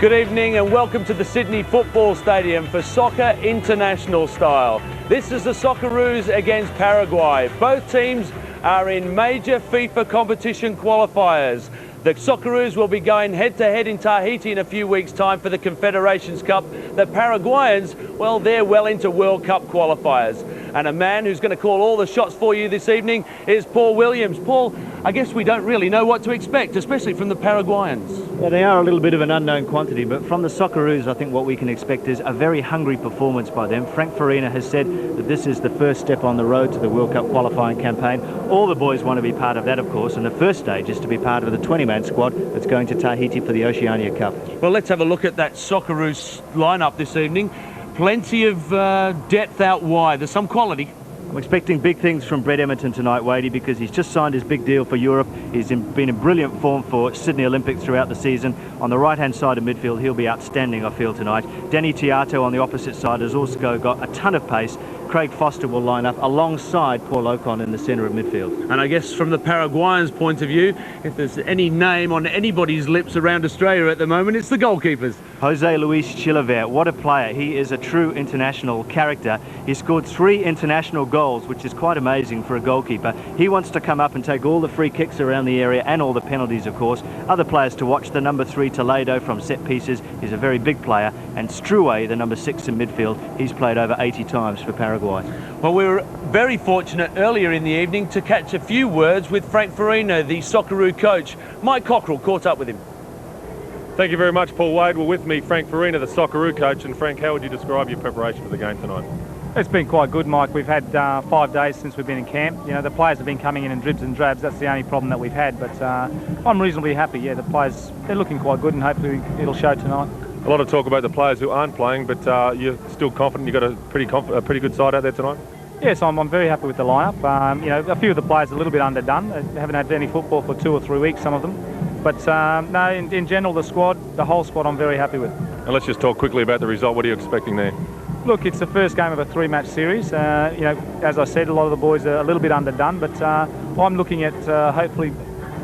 Good evening and welcome to the Sydney Football Stadium for Soccer International Style. This is the Socceroos against Paraguay. Both teams are in major FIFA competition qualifiers. The Socceroos will be going head-to-head in Tahiti in a few weeks' time for the Confederations Cup. The Paraguayans, well, they're well into World Cup qualifiers. And a man who's going to call all the shots for you this evening is Paul Williams. Paul, I guess we don't really know what to expect, especially from the Paraguayans. Yeah, they are a little bit of an unknown quantity, but from the Socceroos, I think what we can expect is a very hungry performance by them. Frank Farina has said that this is the first step on the road to the World Cup qualifying campaign. All the boys want to be part of that, of course, and the first stage is to be part of the 20-man squad that's going to Tahiti for the Oceania Cup. Well, let's have a look at that Socceroos lineup this evening. Plenty of depth out wide. There's some quality. I'm expecting big things from Brett Emerton tonight, Wadey, because he's just signed his big deal for Europe. He's been in brilliant form for Sydney Olympics throughout the season. On the right-hand side of midfield, he'll be outstanding, I feel, tonight. Denny Tiato on the opposite side has also got a ton of pace. Craig Foster will line up alongside Paul Ocon in the centre of midfield. And I guess from the Paraguayans' point of view, if there's any name on anybody's lips around Australia at the moment, it's the goalkeepers. Jose Luis Chilavert, what a player. He is a true international character. He scored 3 international goals, which is quite amazing for a goalkeeper. He wants to come up and take all the free kicks around the area and all the penalties, of course. Other players to watch, the number 3 Toledo from set pieces is a very big player, and Struwe, the number 6 in midfield, he's played over 80 times for Paraguay. Well, we were very fortunate earlier in the evening to catch a few words with Frank Farina, the Socceroo coach. Mike Cockrell caught up with him. Thank you very much, Paul Wade. Well, with me, Frank Farina, the Socceroo coach. And Frank, how would you describe your preparation for the game tonight? It's been quite good, Mike. We've had 5 days since we've been in camp. You know, the players have been coming in dribs and drabs. That's the only problem that we've had. But I'm reasonably happy. Yeah, the players, they're looking quite good, and hopefully it'll show tonight. A lot of talk about the players who aren't playing, but you're still confident you've got a pretty good side out there tonight? Yes, I'm very happy with the lineup. You know, a few of the players are a little bit underdone. They haven't had any football for 2 or 3 weeks, some of them. But no, in general, the whole squad, I'm very happy with. And let's just talk quickly about the result. What are you expecting there? Look, it's the first game of a 3-match series. You know, as I said, a lot of the boys are a little bit underdone, but I'm looking at hopefully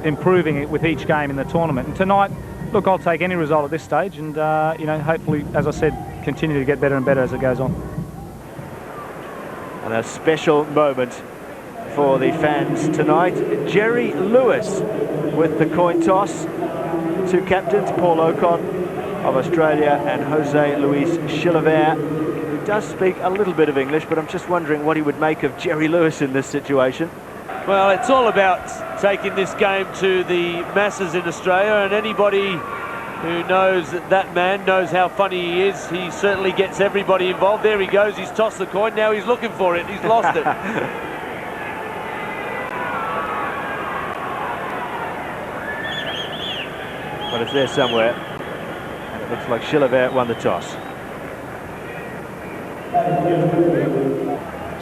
improving it with each game in the tournament. And tonight, look, I'll take any result at this stage, and you know, hopefully, as I said, continue to get better and better as it goes on. And a special moment for the fans tonight. Jerry Lewis with the coin toss. 2 captains, Paul Ocon of Australia and Jose Luis Chilavert, who does speak a little bit of English, but I'm just wondering what he would make of Jerry Lewis in this situation. Well, it's all about taking this game to the masses in Australia, and anybody who knows that man knows how funny he is. He certainly gets everybody involved. There he goes, he's tossed the coin, now he's looking for it, he's lost it. But it's there somewhere, and it looks like Chilavert won the toss.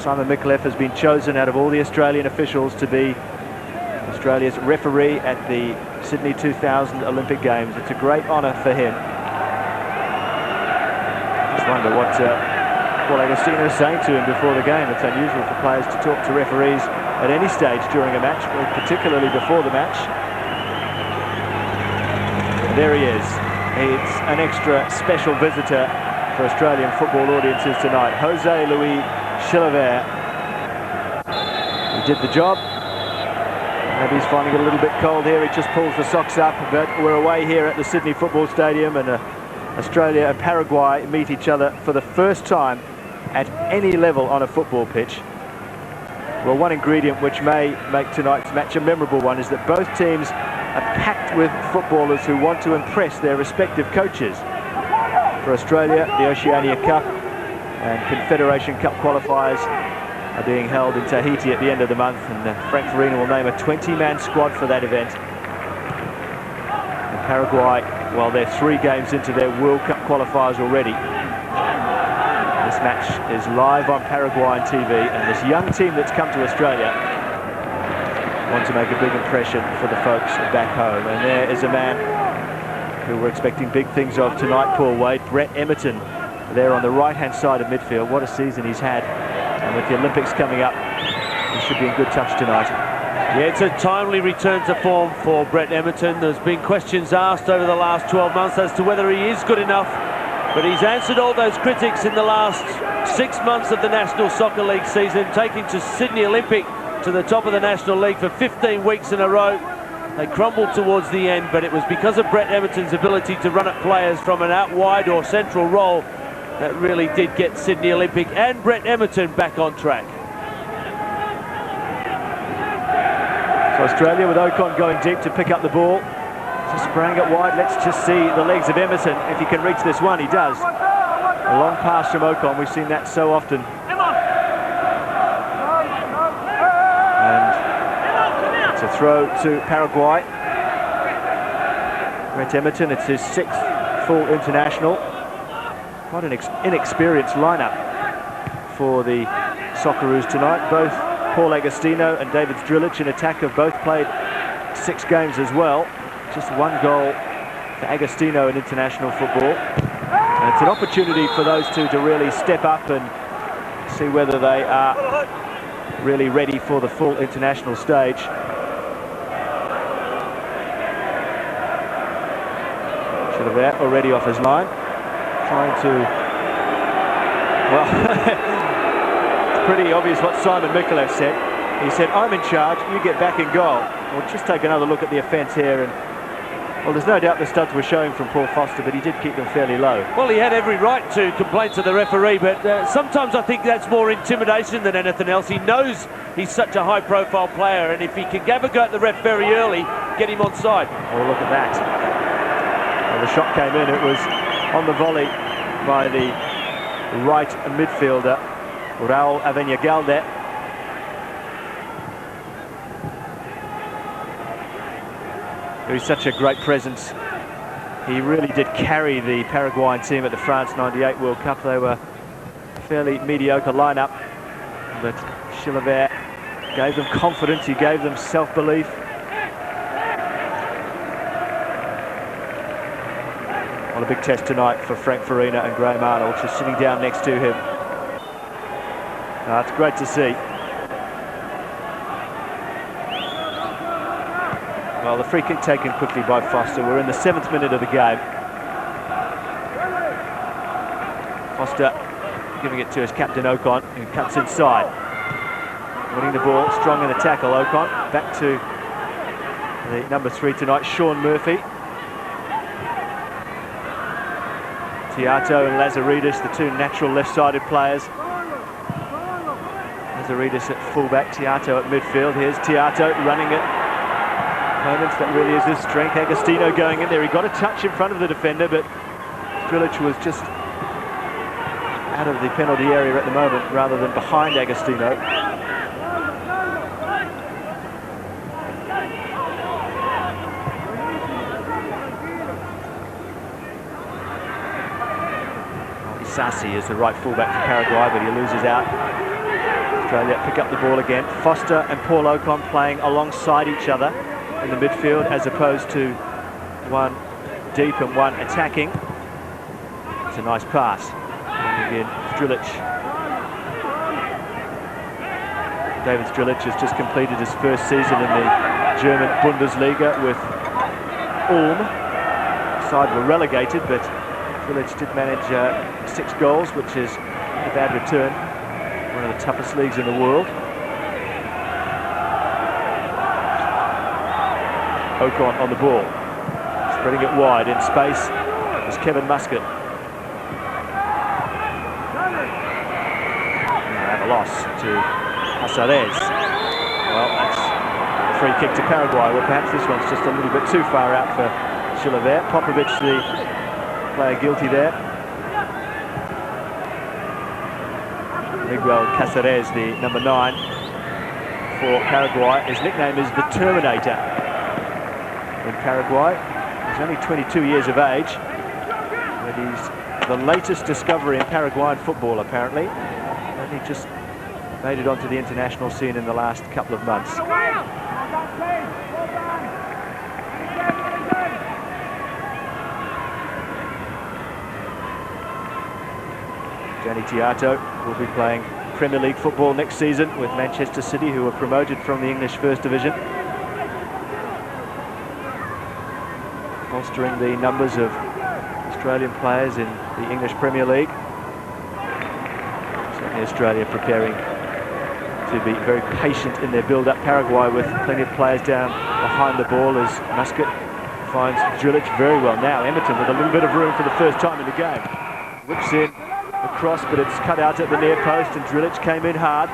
Simon Micallef has been chosen out of all the Australian officials to be Australia's referee at the Sydney 2000 Olympic Games. It's a great honour for him. Just wonder what Agostino is saying to him before the game. It's unusual for players to talk to referees at any stage during a match, but particularly before the match. And there he is. It's an extra special visitor for Australian football audiences tonight. Jose Luis Chilavert. He did the job. Maybe he's finding it a little bit cold here. He just pulls the socks up, but we're away here at the Sydney Football Stadium, and Australia and Paraguay meet each other for the first time at any level on a football pitch. Well, one ingredient which may make tonight's match a memorable one is that both teams are packed with footballers who want to impress their respective coaches. For Australia, the Oceania Cup and Confederation Cup qualifiers are being held in Tahiti at the end of the month, and Frank Farina will name a 20-man squad for that event. And Paraguay, well, they're 3 games into their World Cup qualifiers already. This match is live on Paraguayan TV, and this young team that's come to Australia want to make a big impression for the folks back home. And there is a man who we're expecting big things of tonight, Paul Wade, Brett Emerton, there on the right-hand side of midfield. What a season he's had. And with the Olympics coming up, he should be in good touch tonight. Yeah, it's a timely return to form for Brett Emerton. There's been questions asked over the last 12 months as to whether he is good enough, but he's answered all those critics in the last 6 months of the National Soccer League season, taking to Sydney Olympic to the top of the National League for 15 weeks in a row. They crumbled towards the end, but it was because of Brett Emerton's ability to run at players from an out wide or central role that really did get Sydney Olympic and Brett Emerton back on track. So Australia with Ocon going deep to pick up the ball. Just spraying it wide. Let's just see the legs of Emerton. If he can reach this one, he does. A long pass from Ocon. We've seen that so often. And it's a throw to Paraguay. Brett Emerton, it's his 6th full international. Quite an inexperienced lineup for the Socceroos tonight. Both Paul Agostino and David Zdrilic in attack have both played 6 games as well. Just 1 goal for Agostino in international football. And it's an opportunity for those two to really step up and see whether they are really ready for the full international stage. Chilavert already off his line, trying to, well, it's pretty obvious what Simon Mikulev said. He said, I'm in charge, you get back in goal. We'll just take another look at the offence here. And well, there's no doubt the studs were showing from Paul Foster, but he did keep them fairly low. Well, he had every right to complain to the referee, but sometimes I think that's more intimidation than anything else. He knows he's such a high-profile player, and if he can have a go at the ref very early, get him on side. Oh, look at that. Well, the shot came in. It was on the volley by the right midfielder, Raul Aveñagalde. He's such a great presence. He really did carry the Paraguayan team at the France '98 World Cup. They were a fairly mediocre lineup, but Chilavert gave them confidence, he gave them self-belief. What a big test tonight for Frank Farina and Graham Arnold, just sitting down next to him. It's great to see. Well, the free kick taken quickly by Foster. We're in the 7th minute of the game. Foster giving it to his captain Ocon, who cuts inside. Winning the ball, strong in the tackle, Ocon. Back to the number 3 tonight, Sean Murphy. Tiato and Lazaridis, the 2 natural left-sided players. Lazaridis at fullback, Tiato at midfield. Here's Tiato running it. Opponents, that really is his strength. Agostino going in there. He got a touch in front of the defender, but Zdrilic was just out of the penalty area at the moment rather than behind Agostino. Isasi is the right fullback for Paraguay, but he loses out. Australia pick up the ball again. Foster and Paul Ocon playing alongside each other in the midfield, as opposed to one deep and one attacking. It's a nice pass. And again, Zdrilic. David Zdrilic has just completed his first season in the German Bundesliga with Ulm. The side were relegated, but Zdrilic did manage 6 goals, which is a bad return. One of the toughest leagues in the world. Ocon on the ball, spreading it wide in space is Kevin Muscat. They have a loss to Casares. Well, that's a free kick to Paraguay. Well, perhaps this one's just a little bit too far out for Chilavert. Popovic, the player guilty there. Miguel Casares, the number 9 for Paraguay. His nickname is the Terminator. In Paraguay, he's only 22 years of age, but he's the latest discovery in Paraguayan football, apparently. Only just made it onto the international scene in the last couple of months. Danny Tiato will be playing Premier League football next season with Manchester City, who were promoted from the English First Division. Bolstering the numbers of Australian players in the English Premier League. Certainly Australia preparing to be very patient in their build-up. Paraguay with plenty of players down behind the ball as Muscat finds Drilic very well. Now Emerton with a little bit of room for the first time in the game. Whips in across, but it's cut out at the near post, and Drilic came in hard.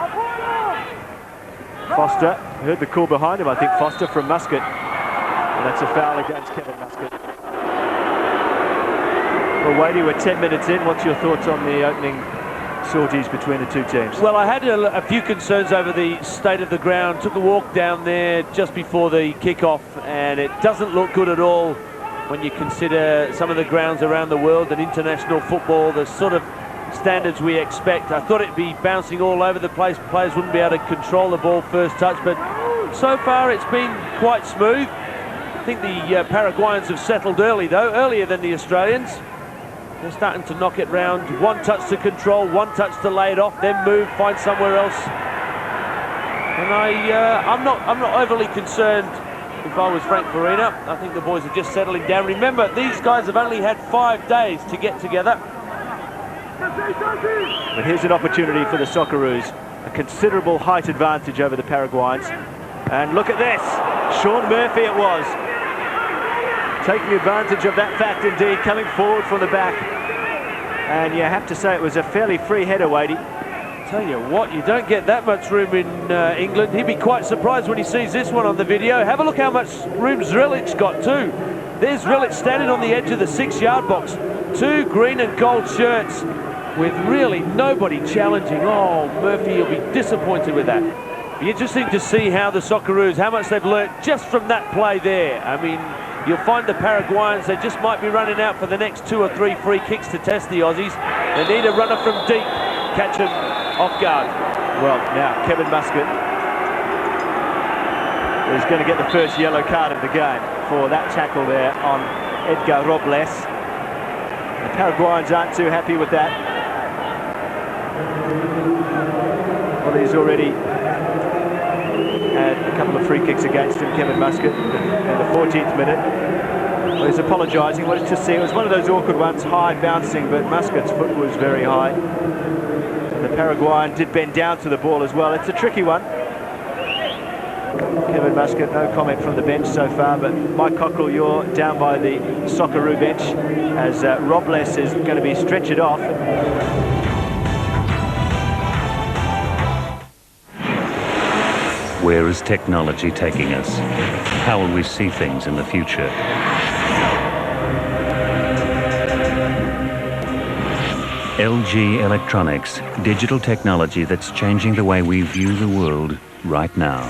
Foster, heard the call behind him, I think Foster from Muscat. And that's a foul against Kevin Muscat. Well, Wadey, we're 10 minutes in. What's your thoughts on the opening sorties between the two teams? Well, I had a few concerns over the state of the ground. Took a walk down there just before the kickoff, and it doesn't look good at all when you consider some of the grounds around the world and international football, the sort of standards we expect. I thought it'd be bouncing all over the place. Players wouldn't be able to control the ball first touch, but so far it's been quite smooth. I think the Paraguayans have settled early, though, earlier than the Australians. They're starting to knock it round. One touch to control, one touch to lay it off, then move, find somewhere else. And I'm not overly concerned if I was Frank Farina. I think the boys are just settling down. Remember, these guys have only had 5 days to get together. But here's an opportunity for the Socceroos. A considerable height advantage over the Paraguayans. And look at this. Sean Murphy it was. Taking advantage of that fact indeed, coming forward from the back. And you have to say it was a fairly free header, Wadey. Tell you what, you don't get that much room in England. He'd be quite surprised when he sees this one on the video. Have a look how much room Zrilic got too. There's Zrilic standing on the edge of the 6-yard box. 2 green and gold shirts with really nobody challenging. Oh, Murphy, you'll be disappointed with that. Be interesting to see how the Socceroos, how much they've learnt just from that play there. I mean, you'll find the Paraguayans, they just might be running out for the next 2 or 3 free kicks to test the Aussies. They need a runner from deep, catch him off guard. Well, now Kevin Muscat is going to get the first yellow card of the game for that tackle there on Edgar Robles. The Paraguayans aren't too happy with that. Well, he's already had a couple of free kicks against him, Kevin Muscat, in the 14th minute. Well, he's apologising. Let's just see. It was one of those awkward ones, high bouncing, but Muscat's foot was very high. And the Paraguayan did bend down to the ball as well. It's a tricky one. Kevin Muscat, no comment from the bench so far, but Mike Cockrell, you're down by the Socceroo bench as Robles is going to be stretchered off. Where is technology taking us? How will we see things in the future? LG Electronics, digital technology that's changing the way we view the world right now.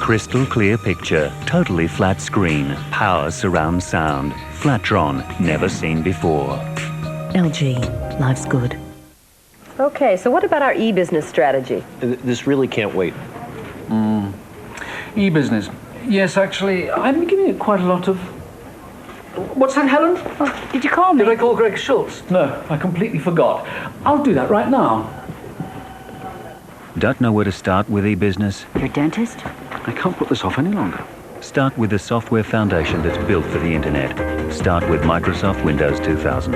Crystal clear picture, totally flat screen, power surround sound, Flatron, never seen before. LG, life's good. Okay, so what about our e-business strategy? This really can't wait. E-business. Yes, actually, I'm giving it quite a lot of... What's that, Helen? Oh, did you call me? Did I call Greg Schultz? No, I completely forgot. I'll do that right now. Don't know where to start with e-business? Your dentist? I can't put this off any longer. Start with the software foundation that's built for the internet. Start with Microsoft Windows 2000.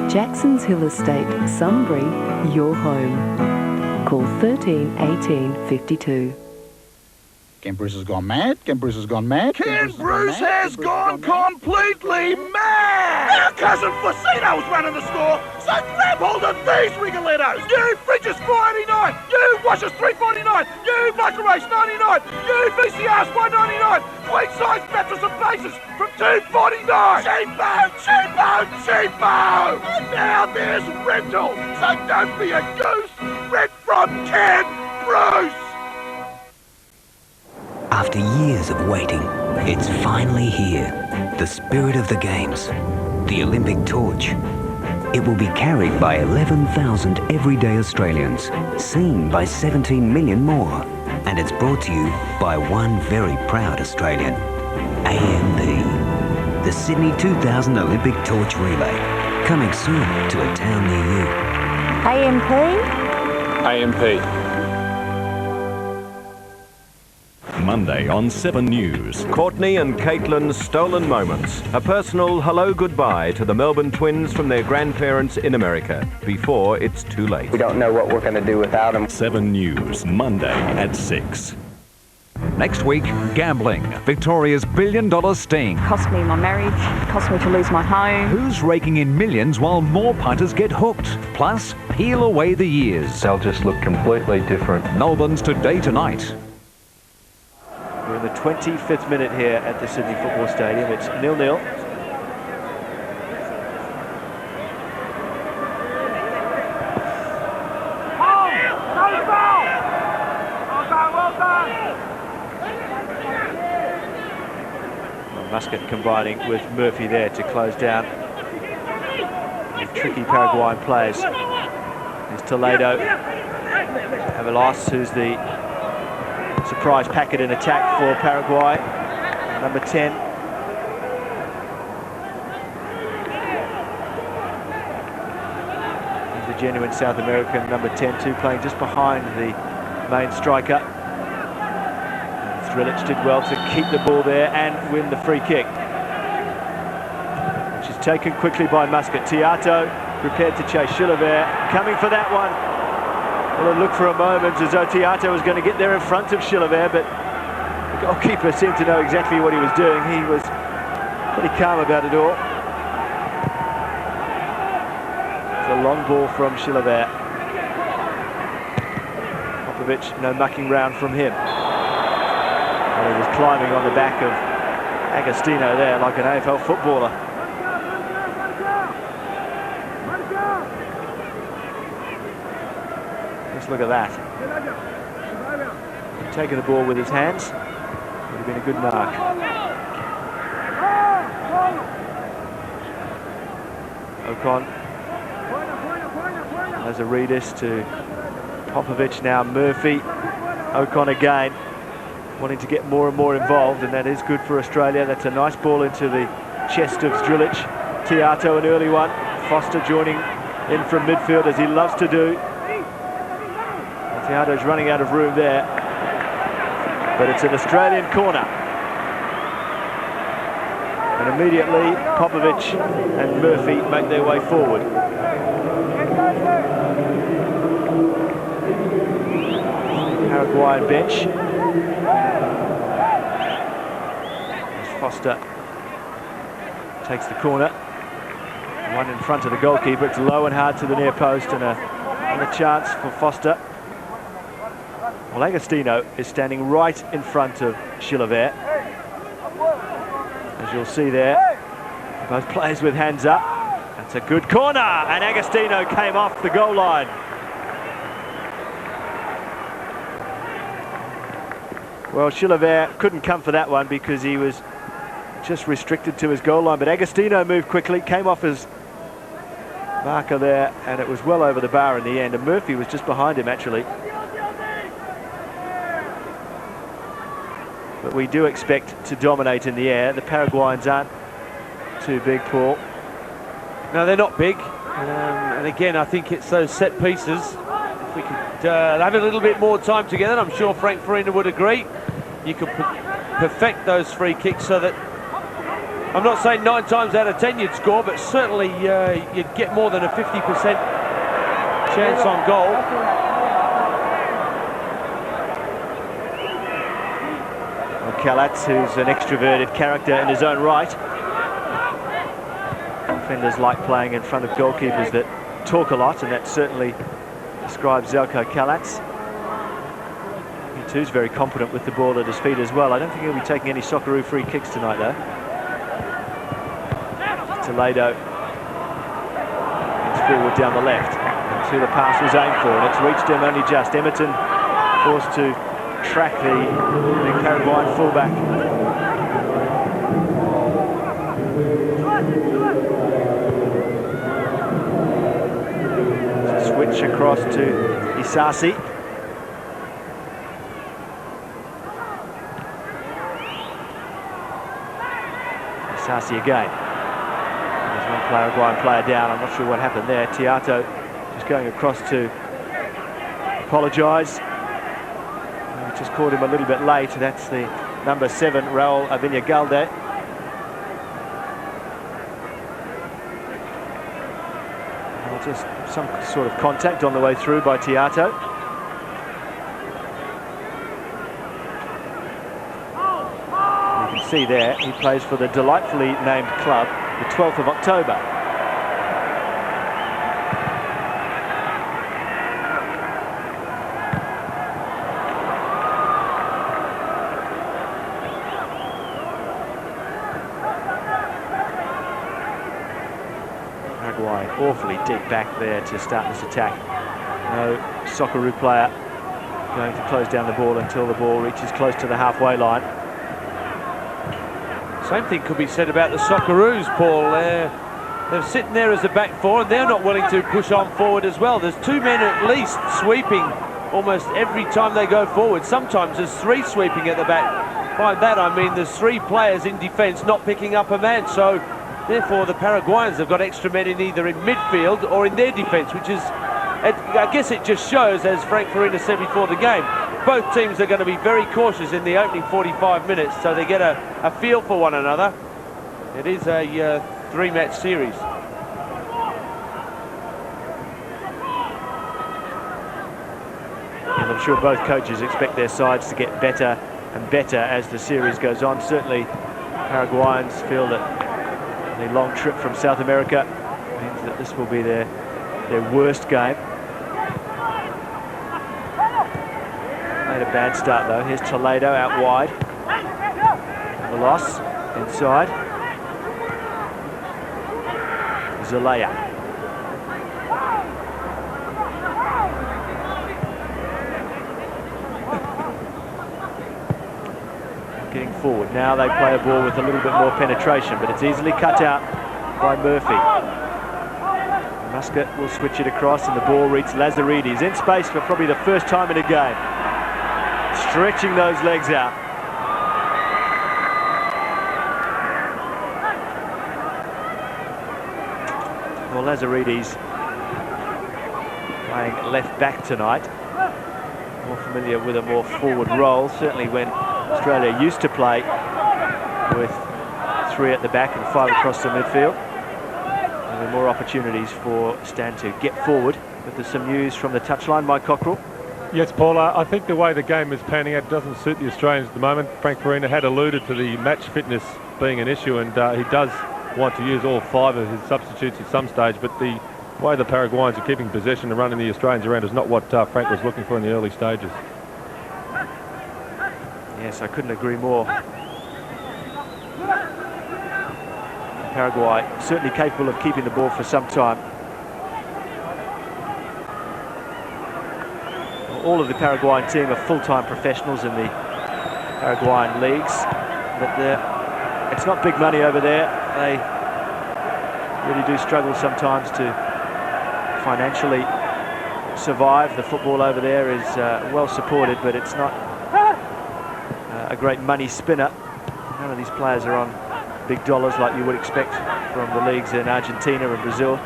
Jackson's Hill Estate, Sunbury, your home. Call 13 18 52. Ken Bruce has gone mad. Ken Bruce has gone mad. Ken Bruce has gone completely mad! Our cousin Flacino's running the store, so grab hold of these Rigolettos! You fridges $4.89! You washers $3.49! You microwaves $99! You VCRs $1.99! Queen size mattress and bases from $2.49! Cheapo! Cheapo! Cheapo! And now there's rental! So don't be a goose! Rent from Ken Bruce! After years of waiting, it's finally here. The spirit of the Games, the Olympic torch. It will be carried by 11,000 everyday Australians, seen by 17 million more. And it's brought to you by one very proud Australian, AMP. The Sydney 2000 Olympic Torch Relay, coming soon to a town near you. AMP? AMP. Monday on 7 News. Courtney and Caitlin's stolen moments. A personal hello goodbye to the Melbourne twins from their grandparents in America before it's too late. We don't know what we're going to do without them. 7 News, Monday at 6. Next week, gambling. Victoria's billion-dollar sting. Cost me my marriage, cost me to lose my home. Who's raking in millions while more punters get hooked? Plus, peel away the years. They'll just look completely different. Melbourne's Today Tonight. We're in the 25th minute here at the Sydney Football Stadium. It's 0-0. Muscat combining with Murphy there to close down the tricky Paraguayan players. There's Toledo. Avalos, who's the surprise packet in attack for Paraguay. Number 10. He's the genuine South American number 10 too, playing just behind the main striker. Drilic did well to keep the ball there and win the free kick, which is taken quickly by Muscat. Tiato prepared to chase Chilavert, coming for that one. Well, it looked for a moment as though Tiato was going to get there in front of Chilavert, but the goalkeeper seemed to know exactly what he was doing. He was pretty calm about it all. It's a long ball from Chilavert. Popovic, no mucking round from him. He was climbing on the back of Agostino there like an AFL footballer. Just look at that. Taking the ball with his hands would have been a good mark. Ocon as a Reedus to Popovic, now Murphy. Ocon again, wanting to get more and more involved, and that is good for Australia. That's a nice ball into the chest of Drilic. Tiato, an early one. Foster joining in from midfield as he loves to do. Tiato's running out of room there, but it's an Australian corner. And immediately Popovic and Murphy make their way forward. Paraguayan bench. Foster takes the corner. One in front of the goalkeeper. It's low and hard to the near post, and a chance for Foster. Well, Agostino is standing right in front of Chilavert. As you'll see there, both players with hands up. That's a good corner, and Agostino came off the goal line. Well, Chilavert couldn't come for that one because he was just restricted to his goal line, but Agostino moved quickly, came off his marker there, and it was well over the bar in the end, and Murphy was just behind him actually. But we do expect to dominate in the air. The Paraguayans aren't too big, Paul. No, they're not big, and again I think it's those set pieces. If we could have a little bit more time together, I'm sure Frank Farina would agree, you could perfect those free kicks so that, I'm not saying 9 times out of 10 you'd score, but certainly you'd get more than a 50% chance on goal. Calats, who's an extroverted character in his own right. Defenders like playing in front of goalkeepers that talk a lot, and that certainly describes Zeljko Calats. He too is very competent with the ball at his feet as well. I don't think he'll be taking any Socceroo free kicks tonight, though. Toledo is forward down the left. That's who the pass was aimed for, and it's reached him only just. Emerton forced to track the Paraguayan fullback. Switch across to Isasi. Isasi again. There's one Paraguayan player down. I'm not sure what happened there. Tiato just going across to apologise. Just caught him a little bit late. That's the number 7, Raul Aviñagalde. Just some sort of contact on the way through by Tiato. You can see there, he plays for the delightfully named club, the 12th of October. Paraguay awfully deep back there to start this attack. No Socceroo player going to close down the ball until the ball reaches close to the halfway line. Same thing could be said about the Socceroos, Paul. They're sitting there as a back four, and they're not willing to push on forward as well. There's 2 men at least sweeping almost every time they go forward. Sometimes there's 3 sweeping at the back. By that I mean there's 3 players in defence not picking up a man. So therefore the Paraguayans have got extra men in either in midfield or in their defence, which is, I guess it just shows, as Frank Farina said before the game, both teams are going to be very cautious in the opening 45 minutes, so they get a feel for one another. It is a 3-match series. And I'm sure both coaches expect their sides to get better and better as the series goes on. Certainly Paraguayans feel that the long trip from South America means that this will be their worst game. Made a bad start though. Here's Toledo out wide. The loss inside. Zelaya. Getting forward. Now they play a ball with a little bit more penetration, but it's easily cut out by Murphy. Muscat will switch it across and the ball reaches Lazaridis in space for probably the first time in a game. Stretching those legs out. Well, Lazaridis playing left back tonight. More familiar with a more forward role, certainly when Australia used to play with 3 at the back and 5 across the midfield. There were more opportunities for Stan to get forward. But there's some news from the touchline, Mike Cockrell. Yes, Paul, I think the way the game is panning out doesn't suit the Australians at the moment. Frank Farina had alluded to the match fitness being an issue, and he does want to use all 5 of his substitutes at some stage, but the way the Paraguayans are keeping possession and running the Australians around is not what Frank was looking for in the early stages. Yes, I couldn't agree more. Paraguay certainly capable of keeping the ball for some time. All of the Paraguayan team are full-time professionals in the Paraguayan leagues, but it's not big money over there. They really do struggle sometimes to financially survive. The football over there is well supported, but it's not a great money spinner. None of these players are on big dollars like you would expect from the leagues in Argentina and Brazil.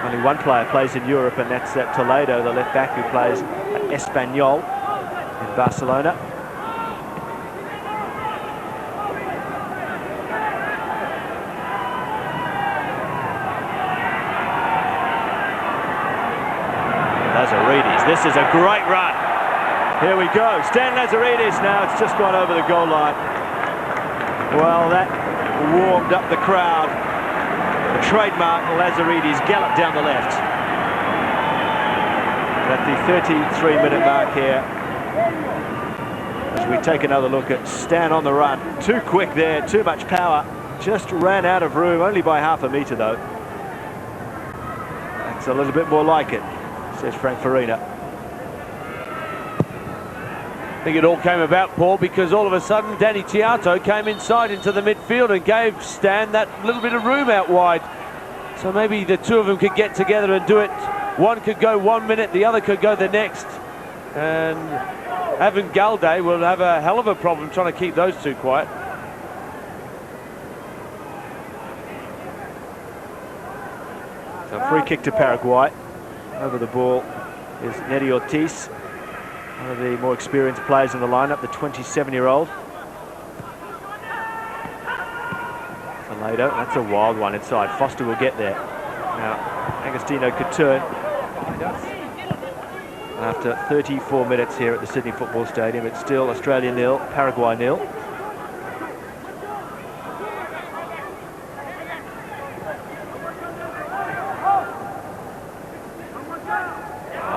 Only one player plays in Europe, and that's at Toledo, the left back who plays at Espanyol in Barcelona. Lazaridis, this is a great run. Here we go. Stan Lazaridis now. It's just gone over the goal line. Well, that warmed up the crowd. The trademark Lazaridis galloped down the left. At the 33-minute mark here, as we take another look at Stan on the run. Too quick there, too much power. Just ran out of room, only by half a metre though. That's a little bit more like it, says Frank Farina. I think it all came about, Paul, because all of a sudden Danny Chiato came inside into the midfield and gave Stan that little bit of room out wide. So maybe the two of them could get together and do it. One could go 1 minute, the other could go the next. And Evan Galday will have a hell of a problem trying to keep those two quiet. So free kick to Paraguay. Over the ball is Neri Ortiz, one of the more experienced players in the lineup, the 27-year-old. Faledo, that's a wild one inside. Foster will get there. Now, Agostino could turn. After 34 minutes here at the Sydney Football Stadium, it's still Australia 0, Paraguay 0.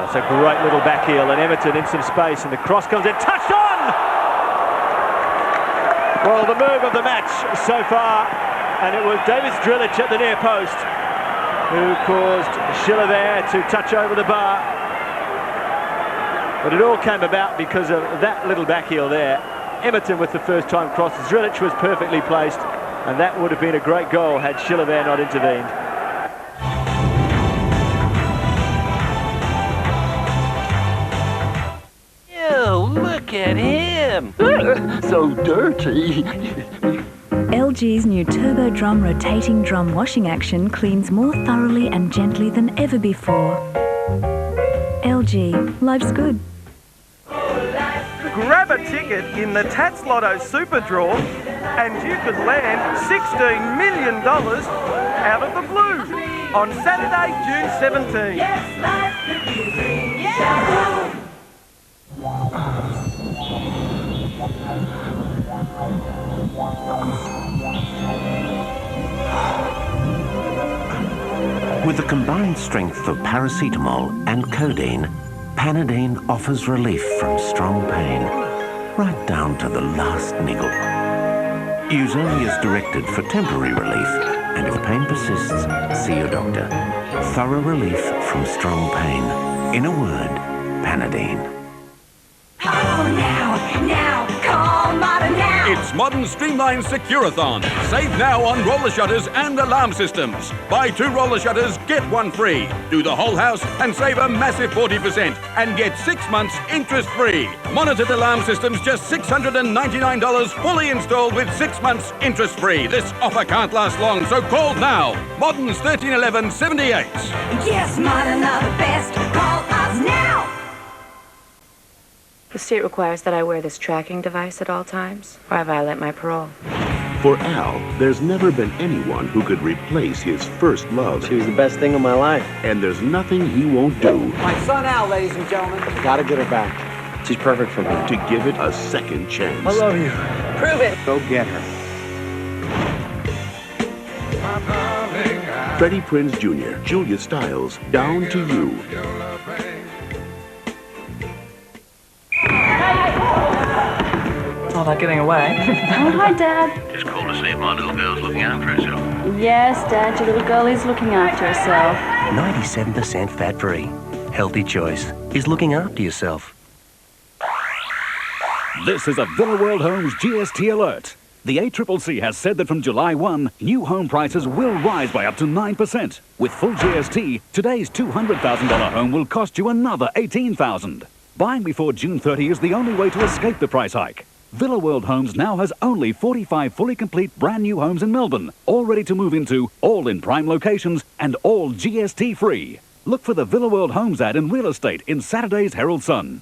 It's a great little back heel, and Everton in some space, and the cross comes in, touched on! Well, the move of the match so far, and it was Davis Drilic at the near post who caused Chilavert to touch over the bar. But it all came about because of that little back heel there. Everton with the first time cross. Drilic was perfectly placed, and that would have been a great goal had Chilavert not intervened. Look at him! So dirty. LG's new Turbo Drum rotating drum washing action cleans more thoroughly and gently than ever before. LG, life's good. Grab a ticket in the Tats Lotto Super Draw and you could land $16 million out of the blue on Saturday, June 17th. Yes, life could be free. Yeah. With the combined strength of paracetamol and codeine, Panadine offers relief from strong pain, right down to the last niggle. Use only as directed for temporary relief, and if pain persists, see your doctor. Thorough relief from strong pain. In a word, Panadine. Oh, now, call Modern now. It's Modern Streamline Securathon. Save now on roller shutters and alarm systems. Buy 2 roller shutters, get 1 free. Do the whole house and save a massive 40% and get 6 months interest-free. Monitored alarm systems, just $699, fully installed with 6 months interest-free. This offer can't last long, so call now. Modern's 131178. Yes, Modern are the best. Call us now. The state requires that I wear this tracking device at all times, or I violate my parole. For Al, there's never been anyone who could replace his first love. She was the best thing of my life. And there's nothing he won't do. My son Al, ladies and gentlemen. Gotta get her back. She's perfect for me. To give it a second chance. I love you. Prove it. Go get her. Freddie Prinze Jr., Julia Stiles, Down to You. Oh, they're getting away. Oh, hi, Dad. Just called to see if my little girl's looking after herself. Yes, Dad, your little girl is looking after herself. 97% fat-free. Healthy choice is looking after yourself. This is a Villa World Homes GST alert. The ACCC has said that from July 1, new home prices will rise by up to 9%. With full GST, today's $200,000 home will cost you another $18,000. Buying before June 30 is the only way to escape the price hike. Villa World Homes now has only 45 fully complete brand new homes in Melbourne, all ready to move into, all in prime locations, and all GST free. Look for the Villa World Homes ad in real estate in Saturday's Herald Sun.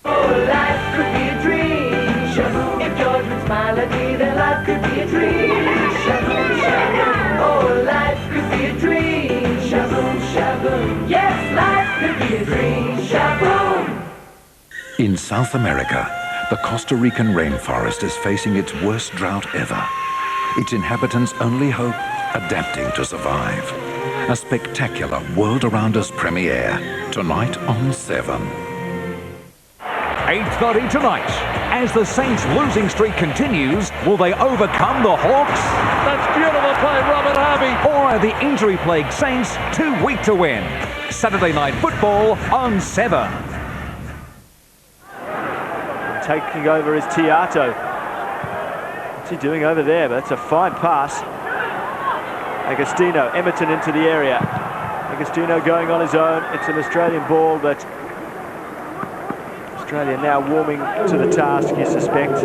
Oh, life could be a dream. Shaboom. If George would smile at me, then life could be a dream. Shaboom, shaboom. Oh, life could be a dream. Shaboom, shaboom. Yes, life could be a dream. Shaboom. In South America, the Costa Rican rainforest is facing its worst drought ever. Its inhabitants' only hope, adapting to survive. A spectacular World Around Us premiere, tonight on 7. 8:30 tonight. As the Saints' losing streak continues, will they overcome the Hawks? That's beautiful play, Robert Harvey. Or are the injury-plagued Saints too weak to win? Saturday Night Football on 7. Taking over is Tiato. What's he doing over there? But that's a fine pass. Agostino, Emerton into the area. Agostino going on his own. It's an Australian ball, but Australia now warming to the task, you suspect.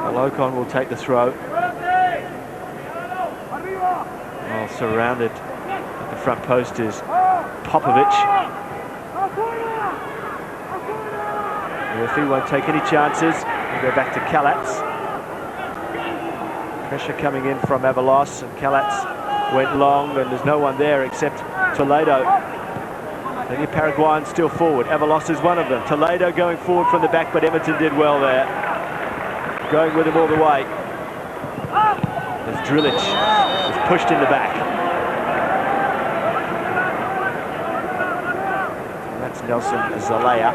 Well, Ocon will take the throw. Well, surrounded at the front post is Popovic. The referee won't take any chances. We'll go back to Kalats. Pressure coming in from Avalos, and Kalats went long, and there's no one there except Toledo. Plenty of Paraguayans still forward. Avalos is one of them. Toledo going forward from the back, but Emerton did well there. Going with him all the way. There's Drillich. It's pushed in the back. And that's Nelson Zelaya.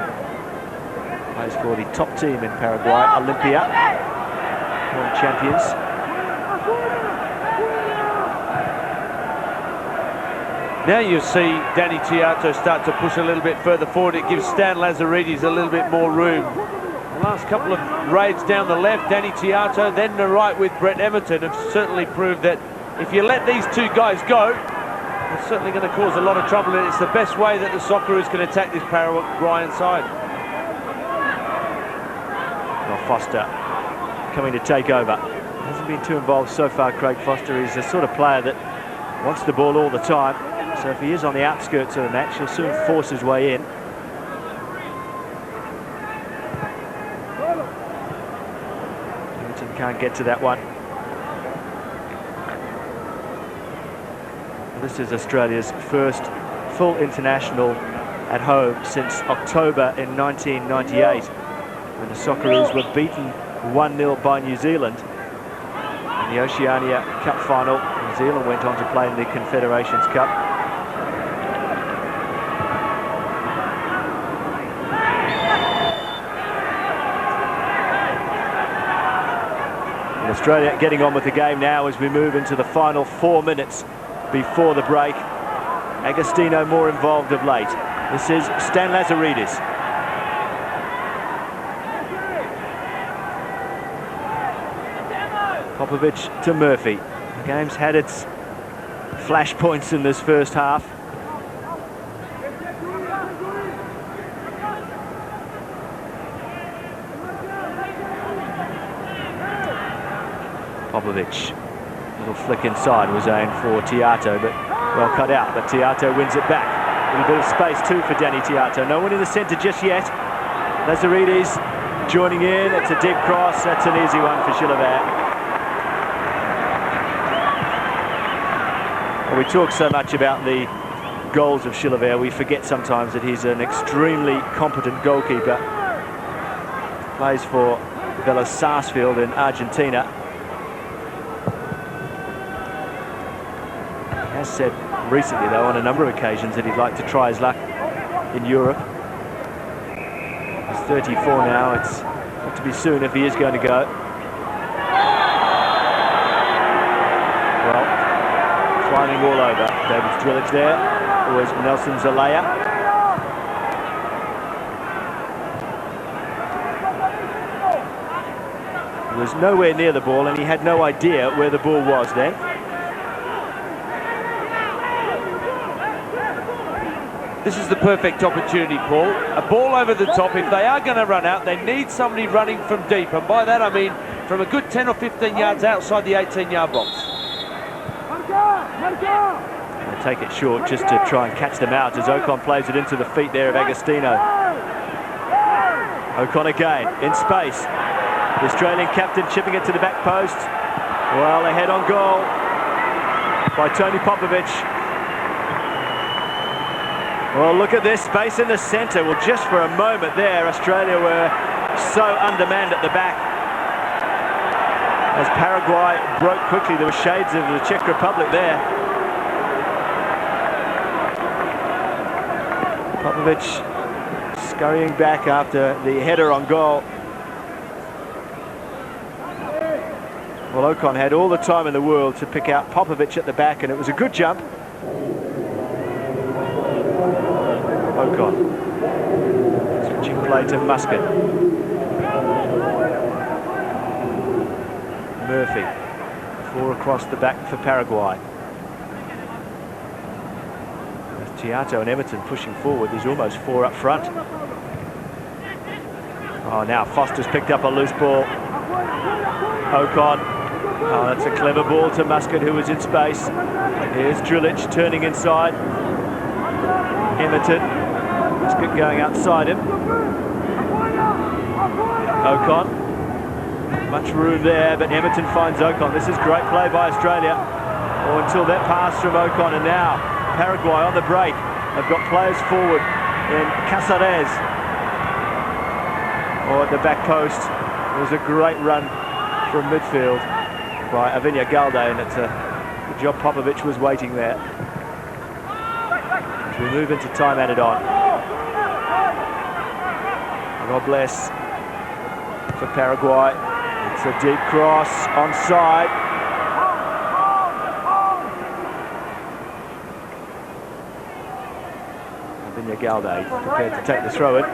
Plays for the top team in Paraguay, Olympia. World champions. Now you see Danny Tiato start to push a little bit further forward. It gives Stan Lazaridis a little bit more room. The last couple of raids down the left, Danny Tiato, then the right with Brett Emerton have certainly proved that if you let these two guys go, it's certainly going to cause a lot of trouble, and it's the best way that the Socceroos can attack this Paraguayan side. Well, Foster coming to take over. Hasn't been too involved so far, Craig Foster. He's the sort of player that wants the ball all the time. So if he is on the outskirts of the match, he'll soon force his way in. Emerton can't get to that one. This is Australia's first full international at home since October in 1998, when the Socceroos were beaten 1-0 by New Zealand in the Oceania Cup final. New Zealand went on to play in the Confederations Cup. And Australia getting on with the game now as we move into the final 4 minutes before the break. Agostino more involved of late. This is Stan Lazaridis. Popovic to Murphy. The game's had its flashpoints in this first half. Popovic. Little flick inside was aimed for Tiato, but well cut out. But Tiato wins it back. A little bit of space too for Danny Tiato. No one in the centre just yet. Lazaridis joining in. It's a deep cross. That's an easy one for Chilavert. Well, we talk so much about the goals of Chilavert, we forget sometimes that he's an extremely competent goalkeeper. Plays for Vélez Sarsfield in Argentina. Has said recently, though, on a number of occasions that he'd like to try his luck in Europe. He's 34 now. It's got to be soon if he is going to go. Well, climbing all over. David Drillich there. Always Nelson Zelaya. He was nowhere near the ball, and he had no idea where the ball was then. This is the perfect opportunity, Paul. A ball over the top. If they are going to run out, they need somebody running from deep. And by that I mean from a good 10 or 15 yards outside the 18-yard box. They take it short just to try and catch them out as Ocon plays it into the feet there of Agostino. Ocon again, in space. The Australian captain chipping it to the back post. Well, ahead on goal. by Tony Popovic. Well, look at this space in the centre. Well, just for a moment there, Australia were so undermanned at the back. As Paraguay broke quickly, there were shades of the Czech Republic there. Popovic scurrying back after the header on goal. Well, Ocon had all the time in the world to pick out Popovic at the back, and it was a good jump. Ocon. Switching play to Muscat. Murphy. 4 across the back for Paraguay. With Giotto and Emerton pushing forward, there's almost 4 up front. Oh, now Foster's picked up a loose ball. Ocon. Oh, that's a clever ball to Muscat, who was in space. Here's Drilic turning inside. Emerton. Muscat going outside him. Ocon. Much room there, but Emerton finds Ocon. This is great play by Australia. Oh, until that pass from Ocon, and now Paraguay on the break. They've got players forward in Caceres. Oh, at the back post. It was a great run from midfield by Avinia Galde, and it's a good job Popovic was waiting there. As we move into time added on. God bless for Paraguay. It's a deep cross, onside. Avinia Galde prepared to take the throw in.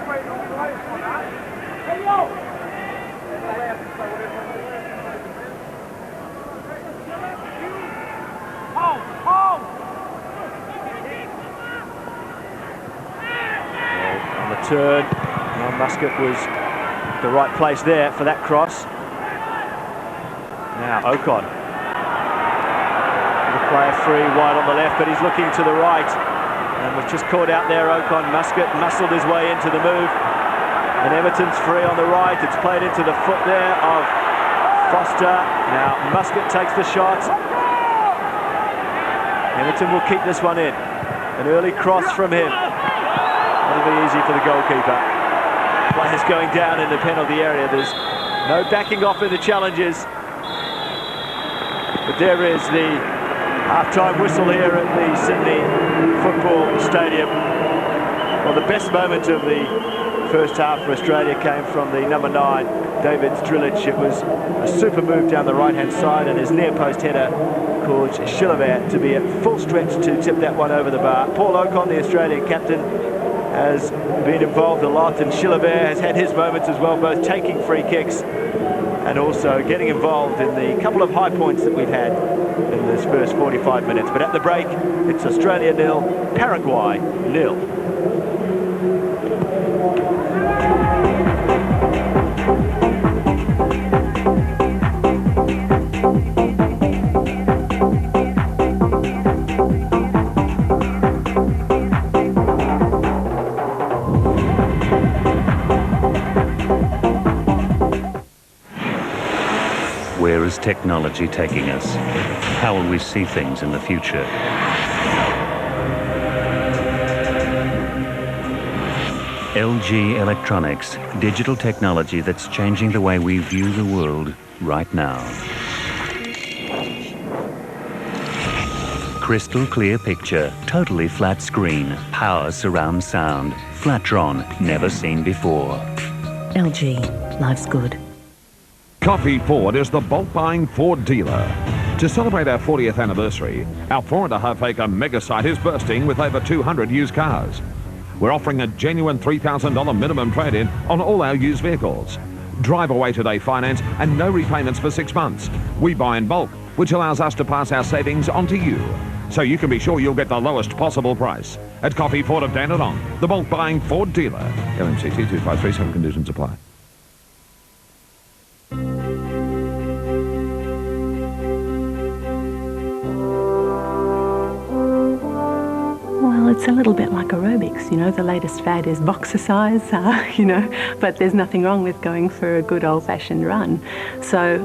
On the turn, Muscat was the right place there for that cross. Now Ocon. The player free, wide on the left, but he's looking to the right. And was just caught out there, Ocon. Muscat muscled his way into the move. And Emerton's free on the right. It's played into the foot there of Foster. Now Muscat takes the shot. Emerton will keep this one in. An early cross from him. That'll be easy for the goalkeeper. Players going down in the penalty area. There's no backing off in the challenges. But there is the half-time whistle here at the Sydney Football Stadium. Well, the best moment of the first half for Australia came from the number 9, David Drilic. It was a super move down the right-hand side, and his near-post header caused Chilavert to be at full stretch to tip that one over the bar. Paul Ocon, the Australian captain, has been involved a lot, and Chilavert has had his moments as well, both taking free kicks and also getting involved in the couple of high points that we've had in this first 45 minutes. But at the break, it's Australia 0, Paraguay 0. Where is technology taking us? How will we see things in the future? LG Electronics, digital technology that's changing the way we view the world right now. Crystal clear picture, totally flat screen, power surround sound, Flatron, never seen before. LG, life's good. Coffee Ford is the bulk buying Ford dealer. To celebrate our 40th anniversary, our 4.5-acre mega site is bursting with over 200 used cars. We're offering a genuine $3,000 minimum trade-in on all our used vehicles. Drive away today finance and no repayments for 6 months. We buy in bulk, which allows us to pass our savings on to you, so you can be sure you'll get the lowest possible price. At Coffee Ford of Dandenong, the bulk buying Ford dealer. LMCT 253, some conditions apply. Well, it's It's a little bit like aerobics, you know, the latest fad is boxercise, you know, but there's nothing wrong with going for a good old-fashioned run. So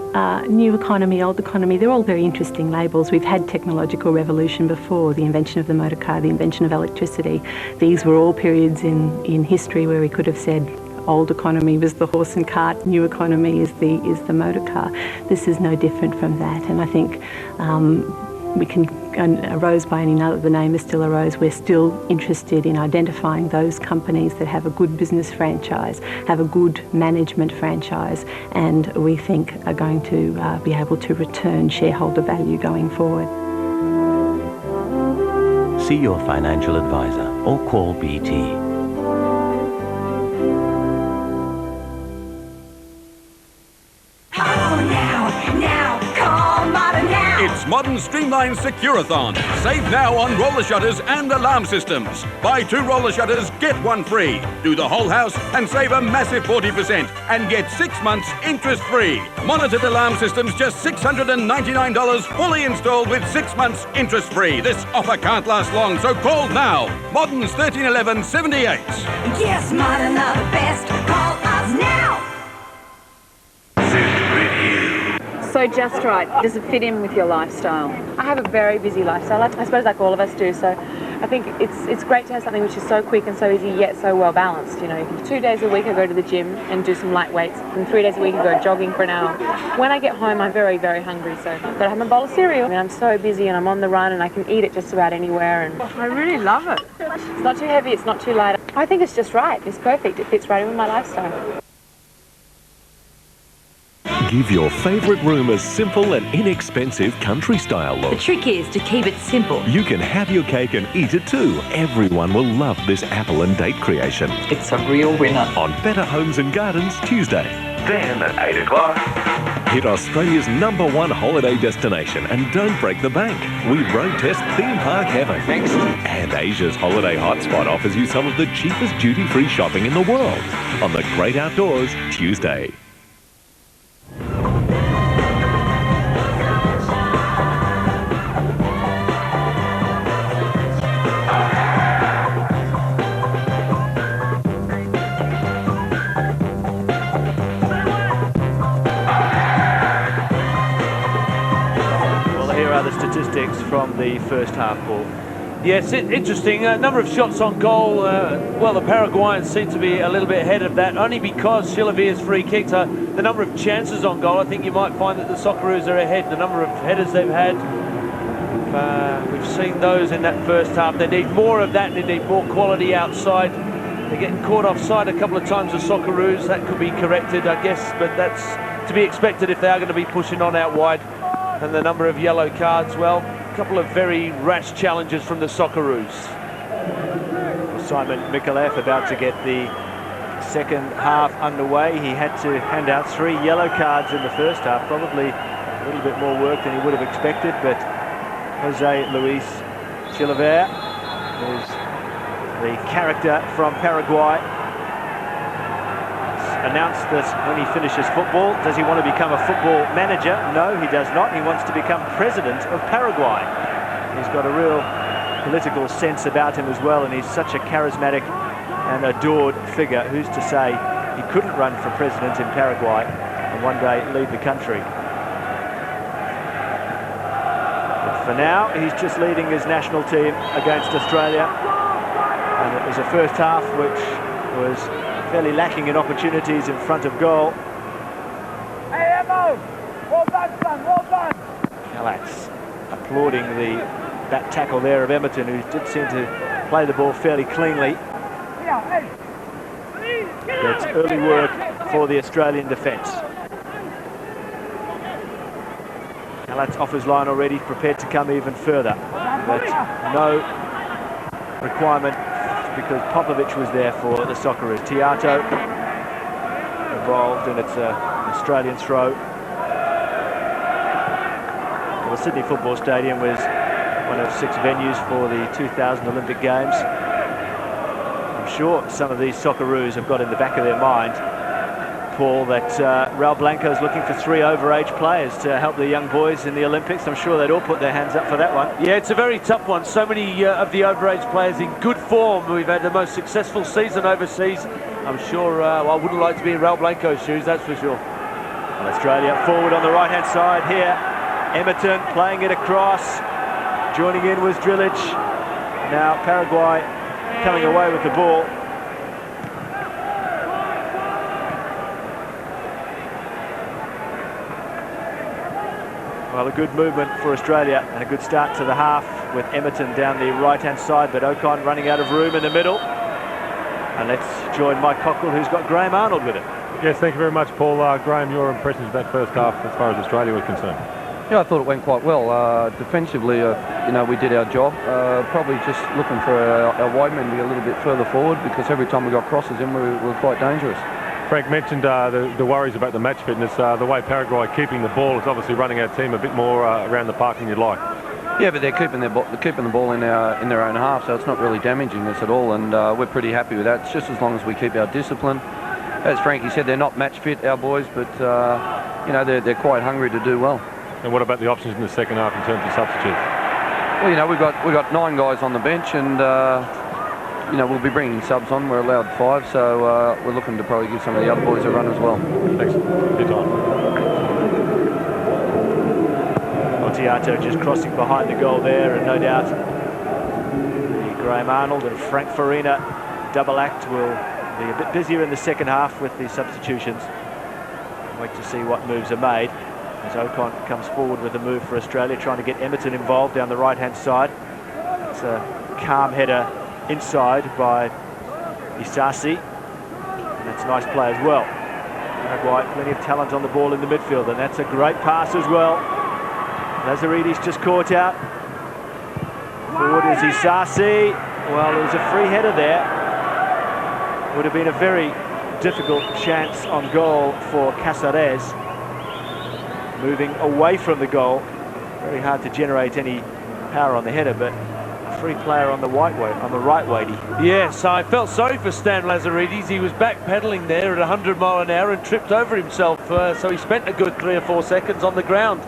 new economy, old economy, they're all very interesting labels. We've had technological revolution before, the invention of the motor car, the invention of electricity. These were all periods in history where we could have said old economy was the horse and cart, new economy is the motor car. This is no different from that, and I think we can, a rose by any other name is still a rose. We're still interested in identifying those companies that have a good business franchise, have a good management franchise, and we think are going to be able to return shareholder value going forward. See your financial advisor or call BT. It's Modern Streamline Securathon. Save now on roller shutters and alarm systems. Buy 2 roller shutters, get 1 free. Do the whole house and save a massive 40% and get 6 months interest-free. Monitored alarm systems just $699 fully installed with 6 months interest-free. This offer can't last long, so call now. Modern's 1311 78. Yes, Modern are the best. Call us now. So just right, does it fit in with your lifestyle? I have a very busy lifestyle, I suppose like all of us do, so I think it's great to have something which is so quick and so easy yet so well balanced. You know, 2 days a week I go to the gym and do some light weights, and 3 days a week I go jogging for an hour. When I get home I'm very, very hungry, so I've got to have my bowl of cereal. I mean, I'm so busy and I'm on the run and I can eat it just about anywhere, and I really love it. It's not too heavy, it's not too light. I think it's just right, it's perfect, it fits right in with my lifestyle. Give your favourite room a simple and inexpensive country-style look. The trick is to keep it simple. You can have your cake and eat it too. Everyone will love this apple and date creation. It's a real winner. On Better Homes and Gardens, Tuesday. Then at 8 o'clock. Hit Australia's #1 holiday destination and don't break the bank. We road test theme park heaven. Thanks. And Asia's holiday hotspot offers you some of the cheapest duty-free shopping in the world on the Great Outdoors, Tuesday. The statistics from the first half, Paul. Yes, interesting. Number of shots on goal. Well, the Paraguayans seem to be a little bit ahead of that, only because Chilavere's free kicks. The number of chances on goal, I think you might find that the Socceroos are ahead. The number of headers they've had, we've seen those in that first half. They need more of that. They need more quality outside. They're getting caught offside a couple of times, the Socceroos. That could be corrected, I guess, but that's to be expected if they are going to be pushing on out wide. And the number of yellow cards, well, a couple of very rash challenges from the Socceroos. Simon Mikalev about to get the second half underway. He had to hand out 3 yellow cards in the first half, probably a little bit more work than he would have expected, but Jose Luis Chilavere, who's the character from Paraguay, announced that when he finishes football, does he want to become a football manager? No, he does not. He wants to become president of Paraguay. He's got a real political sense about him as well, and he's such a charismatic and adored figure. Who's to say he couldn't run for president in Paraguay and one day lead the country? But for now, he's just leading his national team against Australia, and it was a first half which was fairly lacking in opportunities in front of goal. Hey, Emmo! Well done, son, well done! Kalatz applauding that tackle there of Emerton, who did seem to play the ball fairly cleanly. It's early work for the Australian defence. Kalatz off his line already, prepared to come even further, but no requirement, because Popovic was there for the Socceroos. Tiato involved, and it's an Australian throw. Well, the Sydney Football Stadium was one of 6 venues for the 2000 Olympic Games. I'm sure some of these Socceroos have got in the back of their mind Paul, that Raul Blanco is looking for 3 overage players to help the young boys in the Olympics. I'm sure they'd all put their hands up for that one. Yeah, it's a very tough one. So many of the overage players in good form. We've had the most successful season overseas. I'm sure I wouldn't like to be in Raul Blanco's shoes, that's for sure. Well, Australia forward on the right-hand side here. Emerton playing it across. Joining in was Drilic. Now Paraguay coming away with the ball. Well, a good movement for Australia and a good start to the half with Emerton down the right-hand side, but Ocon running out of room in the middle. And let's join Mike Cockle, who's got Graham Arnold with him. Yes, thank you very much, Paul. Graham, your impressions of that first half as far as Australia was concerned? Yeah, I thought it went quite well. Defensively, you know, we did our job. Probably just looking for our wide men to be a little bit further forward, because every time we got crosses in, we were quite dangerous. Frank mentioned the worries about the match fitness. The way Paraguay are keeping the ball is obviously running our team a bit more around the park than you'd like. Yeah, but they're keeping the ball in their own half, so it's not really damaging us at all, and we're pretty happy with that. It's just as long as we keep our discipline. As Frankie said, they're not match fit, our boys, but you know, they're quite hungry to do well. And what about the options in the second half in terms of substitutes? Well, you know, we've got 9 guys on the bench, and you know, we'll be bringing subs on. We're allowed 5, so we're looking to probably give some of the other boys a run as well. Thanks. Good time. Tiato just crossing behind the goal there, and no doubt the Graham Arnold and Frank Farina double act will be a bit busier in the second half with the substitutions. Wait to see what moves are made as Ocon comes forward with a move for Australia, trying to get Emerton involved down the right-hand side. It's a calm header inside by Isasi, and that's a nice play as well. Paraguay, plenty of talent on the ball in the midfield, and that's a great pass as well. Lazaridis just caught out. Forward is Isasi. Well, there was a free header there. Would have been a very difficult chance on goal for Caceres. Moving away from the goal. Very hard to generate any power on the header, but a free player on the right weighty. Yes, I felt sorry for Stan Lazaridis. He was backpedaling there at 100 miles an hour and tripped over himself, so he spent a good 3 or 4 seconds on the ground,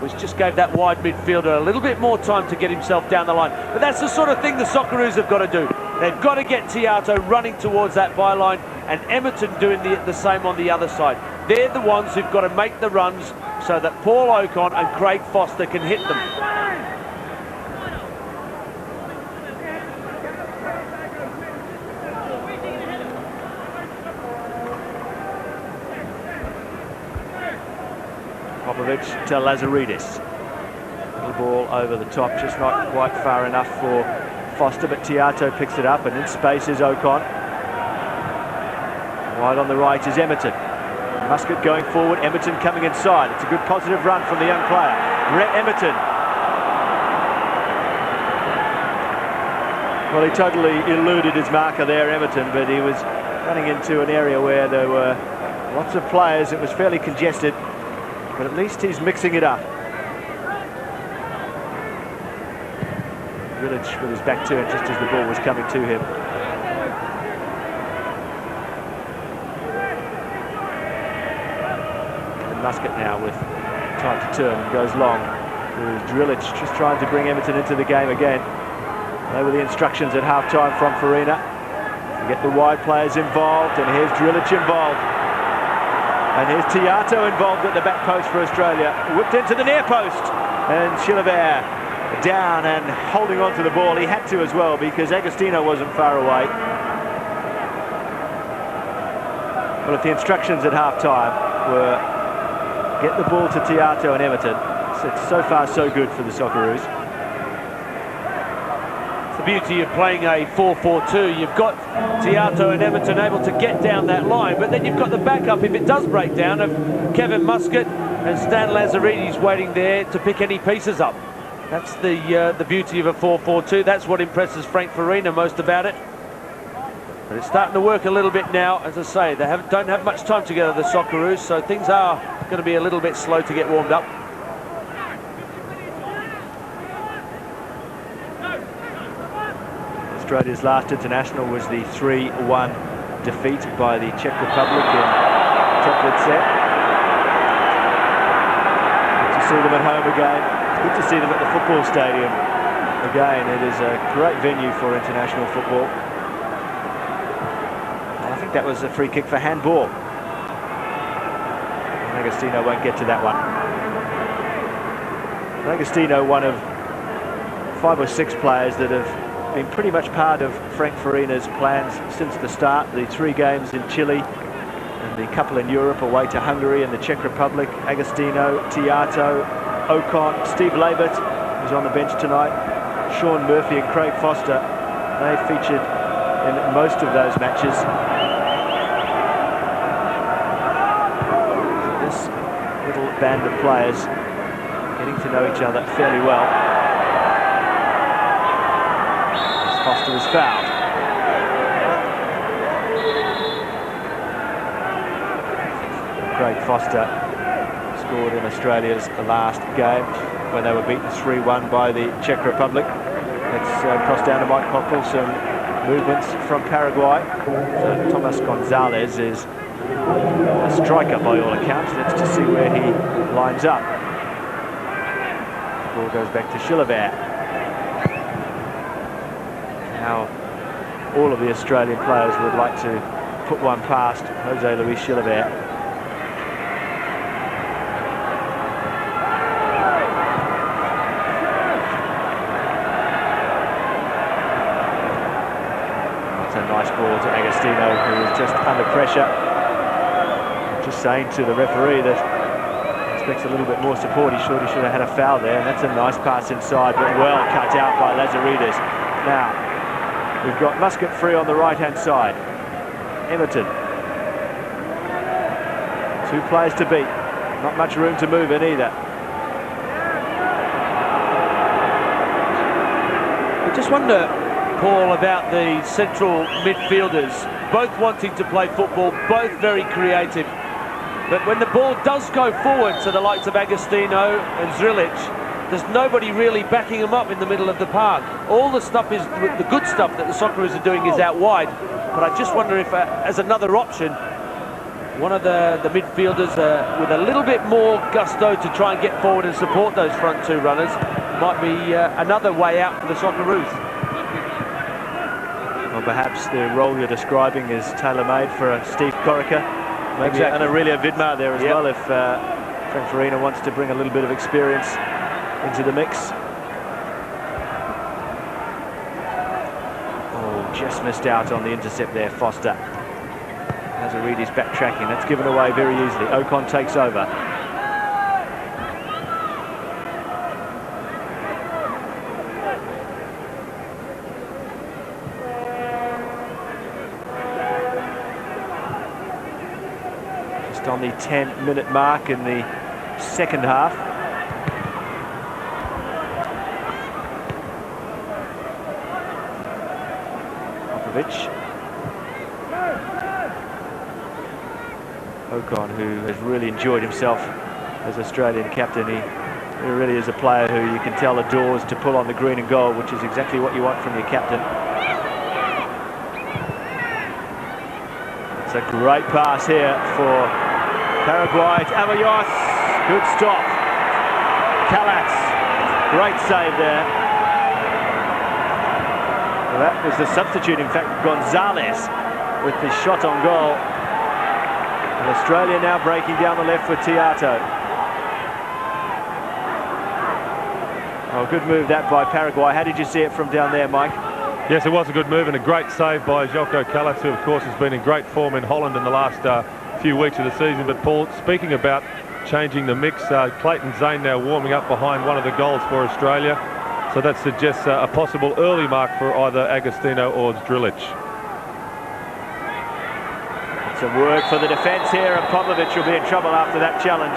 which just gave that wide midfielder a little bit more time to get himself down the line. But that's the sort of thing the Socceroos have got to do. They've got to get Tiato running towards that byline, and Emerton doing the same on the other side. They're the ones who've got to make the runs so that Paul Ocon and Craig Foster can hit them. Popovic to Lazaridis. The ball over the top, just not quite far enough for Foster, but Tiato picks it up, and in space is Ocon. Wide on the right is Emerton. Muscat going forward, Emerton coming inside. It's a good positive run from the young player. Rhett Emerton. Well, he totally eluded his marker there, Emerton, but he was running into an area where there were lots of players. It was fairly congested, but at least he's mixing it up. Village with his back turned just as the ball was coming to him. And Muscat now with time to turn, goes long. Drilic just trying to bring Emerton into the game again. They were the instructions at half-time from Farina. Get the wide players involved, and here's Drilic involved. And here's Tiato involved at the back post for Australia. Whipped into the near post, and Chilavert down and holding on to the ball. He had to as well, because Agostino wasn't far away. Well, if the instructions at half-time were get the ball to Tiato and Emerton, it's so far so good for the Socceroos. The beauty of playing a 4-4-2, you've got Tiato and Emerton able to get down that line, but then you've got the backup, if it does break down, of Kevin Muscat and Stan Lazaridis waiting there to pick any pieces up. That's the beauty of a 4-4-2. That's what impresses Frank Farina most about it. But it's starting to work a little bit now. As I say, they don't have much time together, the Socceroos, so things are going to be a little bit slow to get warmed up. Australia's last international was the 3-1 defeat by the Czech Republic in template set. Good to see them at home again. It's good to see them at the football stadium again. It is a great venue for international football. And I think that was a free kick for handball. Agostino won't get to that one. Agostino, one of 5 or 6 players that have been pretty much part of Frank Farina's plans since the start. The 3 games in Chile and the couple in Europe away to Hungary and the Czech Republic. Agostino, Tiato, Ocon, Steve Labert, who's on the bench tonight, Sean Murphy and Craig Foster. They featured in most of those matches. This little band of players getting to know each other fairly well. As Foster is fouled. Craig Foster scored in Australia's last game when they were beaten 3-1 by the Czech Republic. Let's cross down to Mike Cockle, some movements from Paraguay. So Thomas Gonzalez is a striker by all accounts. Let's just see where he lines up. The ball goes back to Chilavert. Now all of the Australian players would like to put one past Jose Luis Chilavert. Nice ball to Agostino, who is just under pressure. Just saying to the referee that he expects a little bit more support. He should have had a foul there, and that's a nice pass inside, but well cut out by Lazaridis. Now, we've got Muscat free on the right-hand side. Everton. 2 players to beat. Not much room to move in either. I just wonder, Paul, about the central midfielders, both wanting to play football, both very creative. But when the ball does go forward to the likes of Agostino and Zrilic, there's nobody really backing them up in the middle of the park. All the stuff is, the good stuff that the Socceroos are doing is out wide. But I just wonder if, as another option, one of the midfielders with a little bit more gusto to try and get forward and support those front 2 runners might be another way out for the Socceroos. Well, perhaps the role you're describing is tailor-made for Steve Corica. Maybe exactly. And Aurelia Vidmar there as well, if Frank Farina wants to bring a little bit of experience into the mix. Oh, just missed out on the intercept there, Foster. Lazaridis backtracking, that's given away very easily. Ocon takes over. On the 10-minute mark in the second half. Popovic. Ocon, who has really enjoyed himself as Australian captain. He really is a player who you can tell adores to pull on the green and gold, which is exactly what you want from your captain. It's a great pass here for Paraguay. It's Amayos. Good stop. Kalatz. Great save there. Well, that was the substitute, in fact, Gonzalez with the shot on goal. And Australia now breaking down the left with Tiato. Oh, good move that by Paraguay. How did you see it from down there, Mike? Yes, it was a good move and a great save by Željko Kalatz, who of course has been in great form in Holland in the last few weeks of the season. But Paul, speaking about changing the mix, Clayton Zane now warming up behind one of the goals for Australia. So that suggests a possible early mark for either Agostino or Zrilic. Some work for the defence here, and Popovic will be in trouble after that challenge.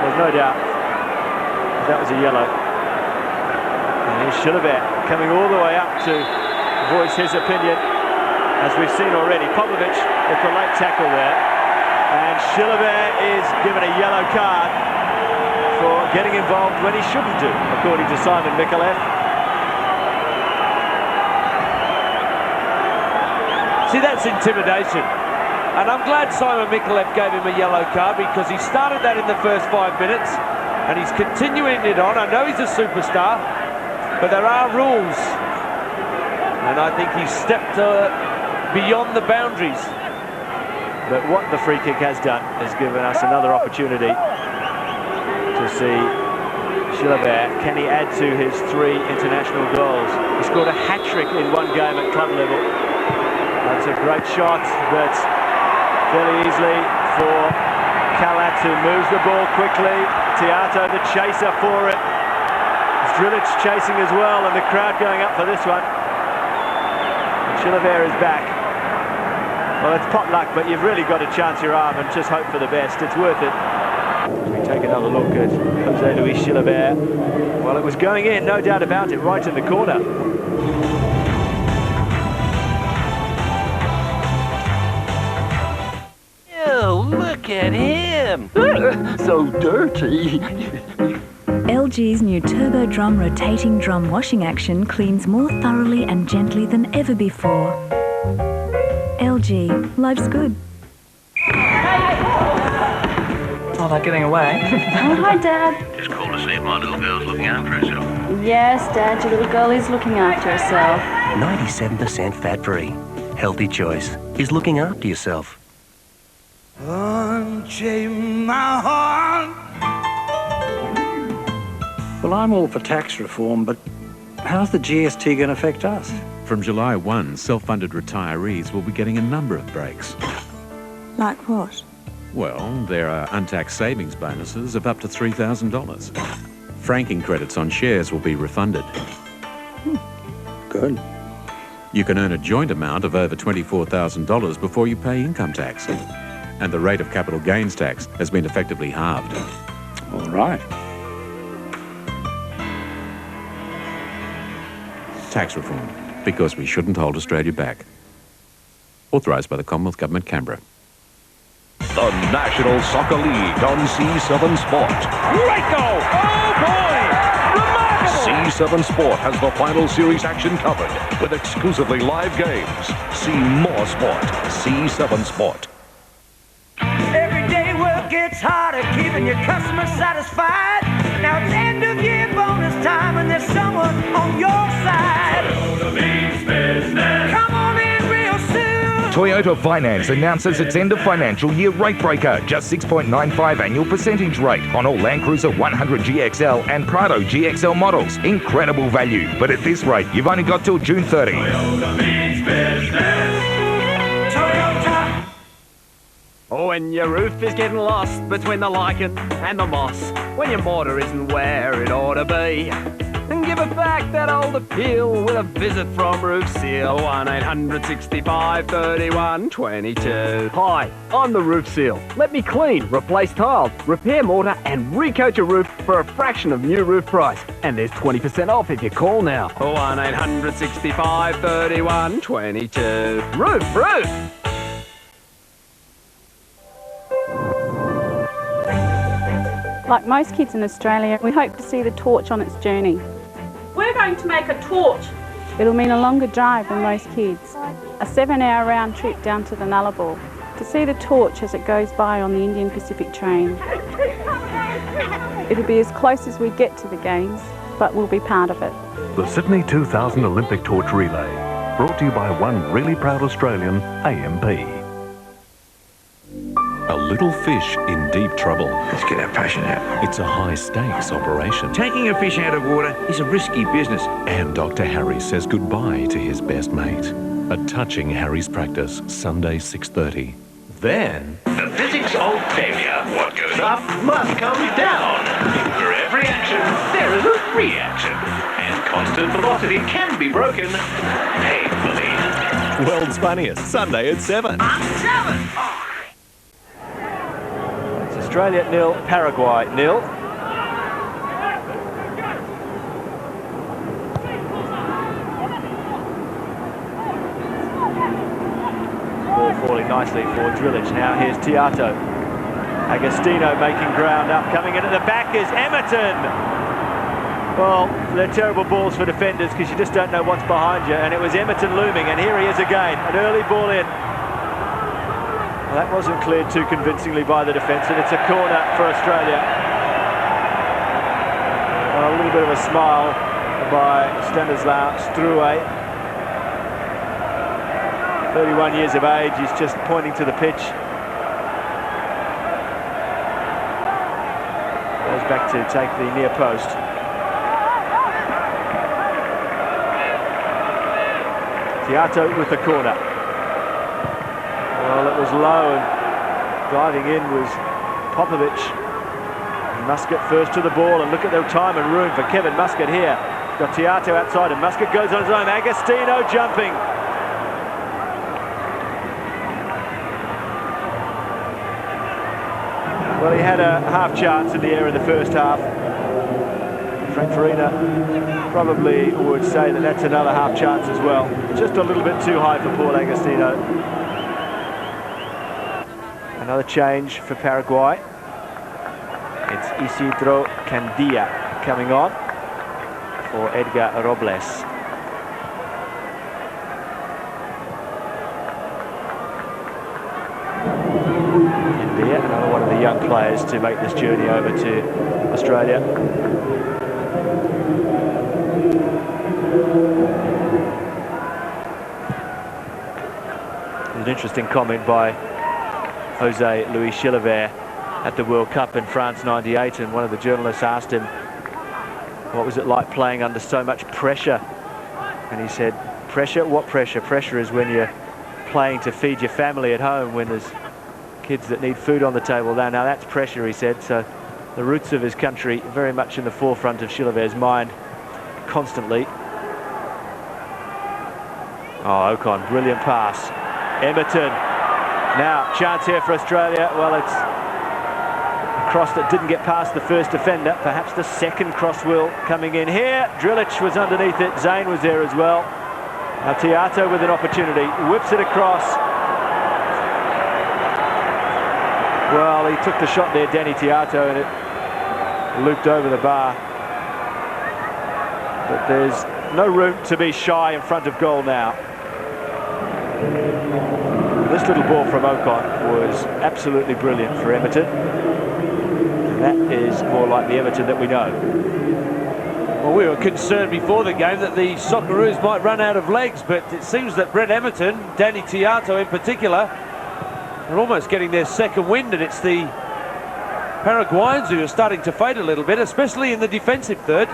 There's no doubt that was a yellow. And here's Chilavert coming all the way up to voice his opinion. As we've seen already, Popovic with the late tackle there. And Chilavert is given a yellow card for getting involved when he shouldn't do, according to Simon Mikulev. See, that's intimidation. And I'm glad Simon Mikolev gave him a yellow card, because he started that in the first 5 minutes and he's continuing it on. I know he's a superstar, but there are rules. And I think he's stepped beyond the boundaries. But what the free kick has done has given us another opportunity to see Chilabert. Can he add to his 3 international goals? He scored a hat-trick in one game at club level. That's a great shot, but fairly easily for Kalat, who moves the ball quickly. Tiato, the chaser for it. Drilic chasing as well, and the crowd going up for this one. Chilabert is back. Well, it's pot luck, but you've really got to chance your arm and just hope for the best. It's worth it. We take another look at Jose Luis Chilabert. Well, it was going in, no doubt about it, right in the corner. Oh, look at him! So dirty. LG's new Turbo Drum rotating drum washing action cleans more thoroughly and gently than ever before. LG, life's good. Oh, they're getting away. Oh, hi, Dad. Just called to see if my little girl's looking after herself. Yes, Dad, your little girl is looking after herself. 97% fat-free. Healthy choice is looking after yourself. Unchain my heart. Well, I'm all for tax reform, but how's the GST going to affect us? From July 1, self-funded retirees will be getting a number of breaks. Like what? Well, there are untaxed savings bonuses of up to $3,000. Franking credits on shares will be refunded. Good. You can earn a joint amount of over $24,000 before you pay income tax. And the rate of capital gains tax has been effectively halved. All right. Tax reform, because we shouldn't hold Australia back. Authorised by the Commonwealth Government, Canberra. The National Soccer League on C7 Sport. Great goal! Oh boy! Remarkable! C7 Sport has the final series action covered with exclusively live games. See more sport. C7 Sport. Every day work gets harder, keeping your customers satisfied. Now it's end of year bonus time, and there's someone on your side. Toyota means business. Come on in real soon. Toyota Finance announces its end of financial year rate breaker. Just 6.95 annual percentage rate on all Land Cruiser 100 GXL and Prado GXL models. Incredible value, but at this rate, you've only got till June 30. Toyota means business. Toyota. Oh, when your roof is getting lost between the lichen and the moss, when your mortar isn't where it ought to be, and give it back that old appeal with a visit from Roof Seal. 1-800-65-31-22. Hi, I'm the Roof Seal. Let me clean, replace tiles, repair mortar and recoat your roof for a fraction of new roof price. And there's 20% off if you call now. 1-800-65-31-22. Roof! Like most kids in Australia, we hope to see the torch on its journey. We're going to make a torch. It'll mean a longer drive than most kids. A 7-hour round trip down to the Nullarbor to see the torch as it goes by on the Indian Pacific train. It'll be as close as we get to the Games, but we'll be part of it. The Sydney 2000 Olympic Torch Relay, brought to you by one really proud Australian, AMP. A little fish in deep trouble. Let's get our passion out. It's a high-stakes operation. Taking a fish out of water is a risky business. And Dr. Harry says goodbye to his best mate. A touching Harry's practice, Sunday 6:30. Then, The physics of failure. What goes up must come down. For every action, there is a reaction. And constant velocity can be broken painfully. World's Funniest, Sunday at 7. Australia 0, Paraguay 0. Ball falling nicely for Drilic. Now here's Tiato. Agostino making ground up. Coming in at the back is Emerton. Well, they're terrible balls for defenders because you just don't know what's behind you. And it was Emerton looming, and here he is again. An early ball in. Well, that wasn't cleared too convincingly by the defence, and it's a corner for Australia. Well, a little bit of a smile by Stanislaw Struwe. 31 years of age, he's just pointing to the pitch. Goes back to take the near post. Tiato with the corner. Well, it was low, and diving in was Popovic. Muscat first to the ball, and look at the time and room for Kevin Muscat here. Got Tiato outside, and Muscat goes on his own. Agostino jumping. Well, he had a half chance in the air in the first half. Frank Farina probably would say that that's another half chance as well. Just a little bit too high for Paul Agostino. Another change for Paraguay. It's Isidro Candia coming on for Edgar Robles. Candia, another one of the young players to make this journey over to Australia. An interesting comment by Jose Luis Chilavert at the World Cup in France '98, and one of the journalists asked him what was it like playing under so much pressure, and he said, pressure? What pressure? Pressure is when you're playing to feed your family at home, when there's kids that need food on the table. Now that's pressure, he said. So the roots of his country very much in the forefront of Chilavert's mind constantly. Oh, Ocon, brilliant pass. Emerton. Now, chance here for Australia. Well, it's a cross that didn't get past the first defender. Perhaps the second cross will coming in here. Drilic was underneath it. Zane was there as well. Now Tiato with an opportunity. Whips it across. Well, he took the shot there, Danny Tiato, and it looped over the bar. But there's no room to be shy in front of goal now. This little ball from Ocon was absolutely brilliant for Emerton. And that is more like the Everton that we know. Well, we were concerned before the game that the Socceroos might run out of legs, but it seems that Brett Emerton, Danny Tiato in particular, are almost getting their second wind, and it's the Paraguayans who are starting to fade a little bit, especially in the defensive third.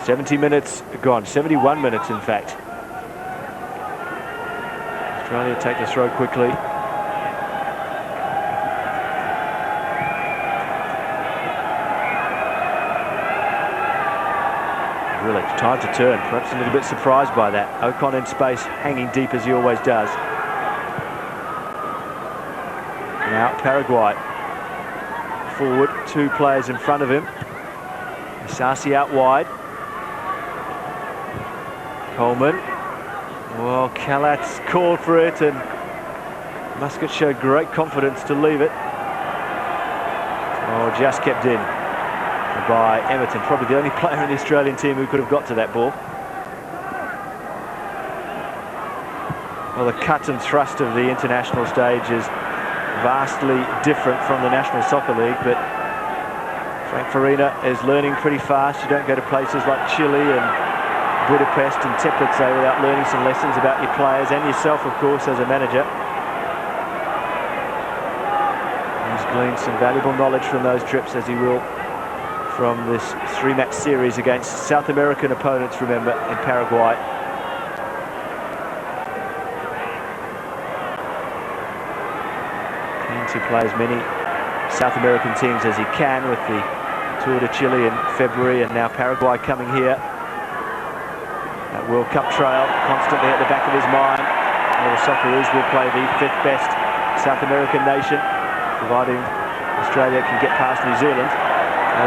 70 minutes gone, 71 minutes in fact. Australia take the throw quickly. Really, time to turn, perhaps a little bit surprised by that. Ocon in space, hanging deep as he always does. Now Paraguay forward, two players in front of him. Sassi out wide. Coleman. Well, Kalat's called for it, and Muscat showed great confidence to leave it. Oh, just kept in by Emerton, probably the only player in the Australian team who could have got to that ball. Well, the cut and thrust of the international stage is vastly different from the National Soccer League, but Frank Farina is learning pretty fast. You don't go to places like Chile and Budapest and Teplice without learning some lessons about your players and yourself, of course, as a manager. He's gleaned some valuable knowledge from those trips, as he will from this three-match series against South American opponents, remember, in Paraguay. Keen to play as many South American teams as he can, with the Tour de Chile in February, and now Paraguay coming here. That World Cup trail constantly at the back of his mind. The Socceroos will play the fifth best South American nation, providing Australia can get past New Zealand.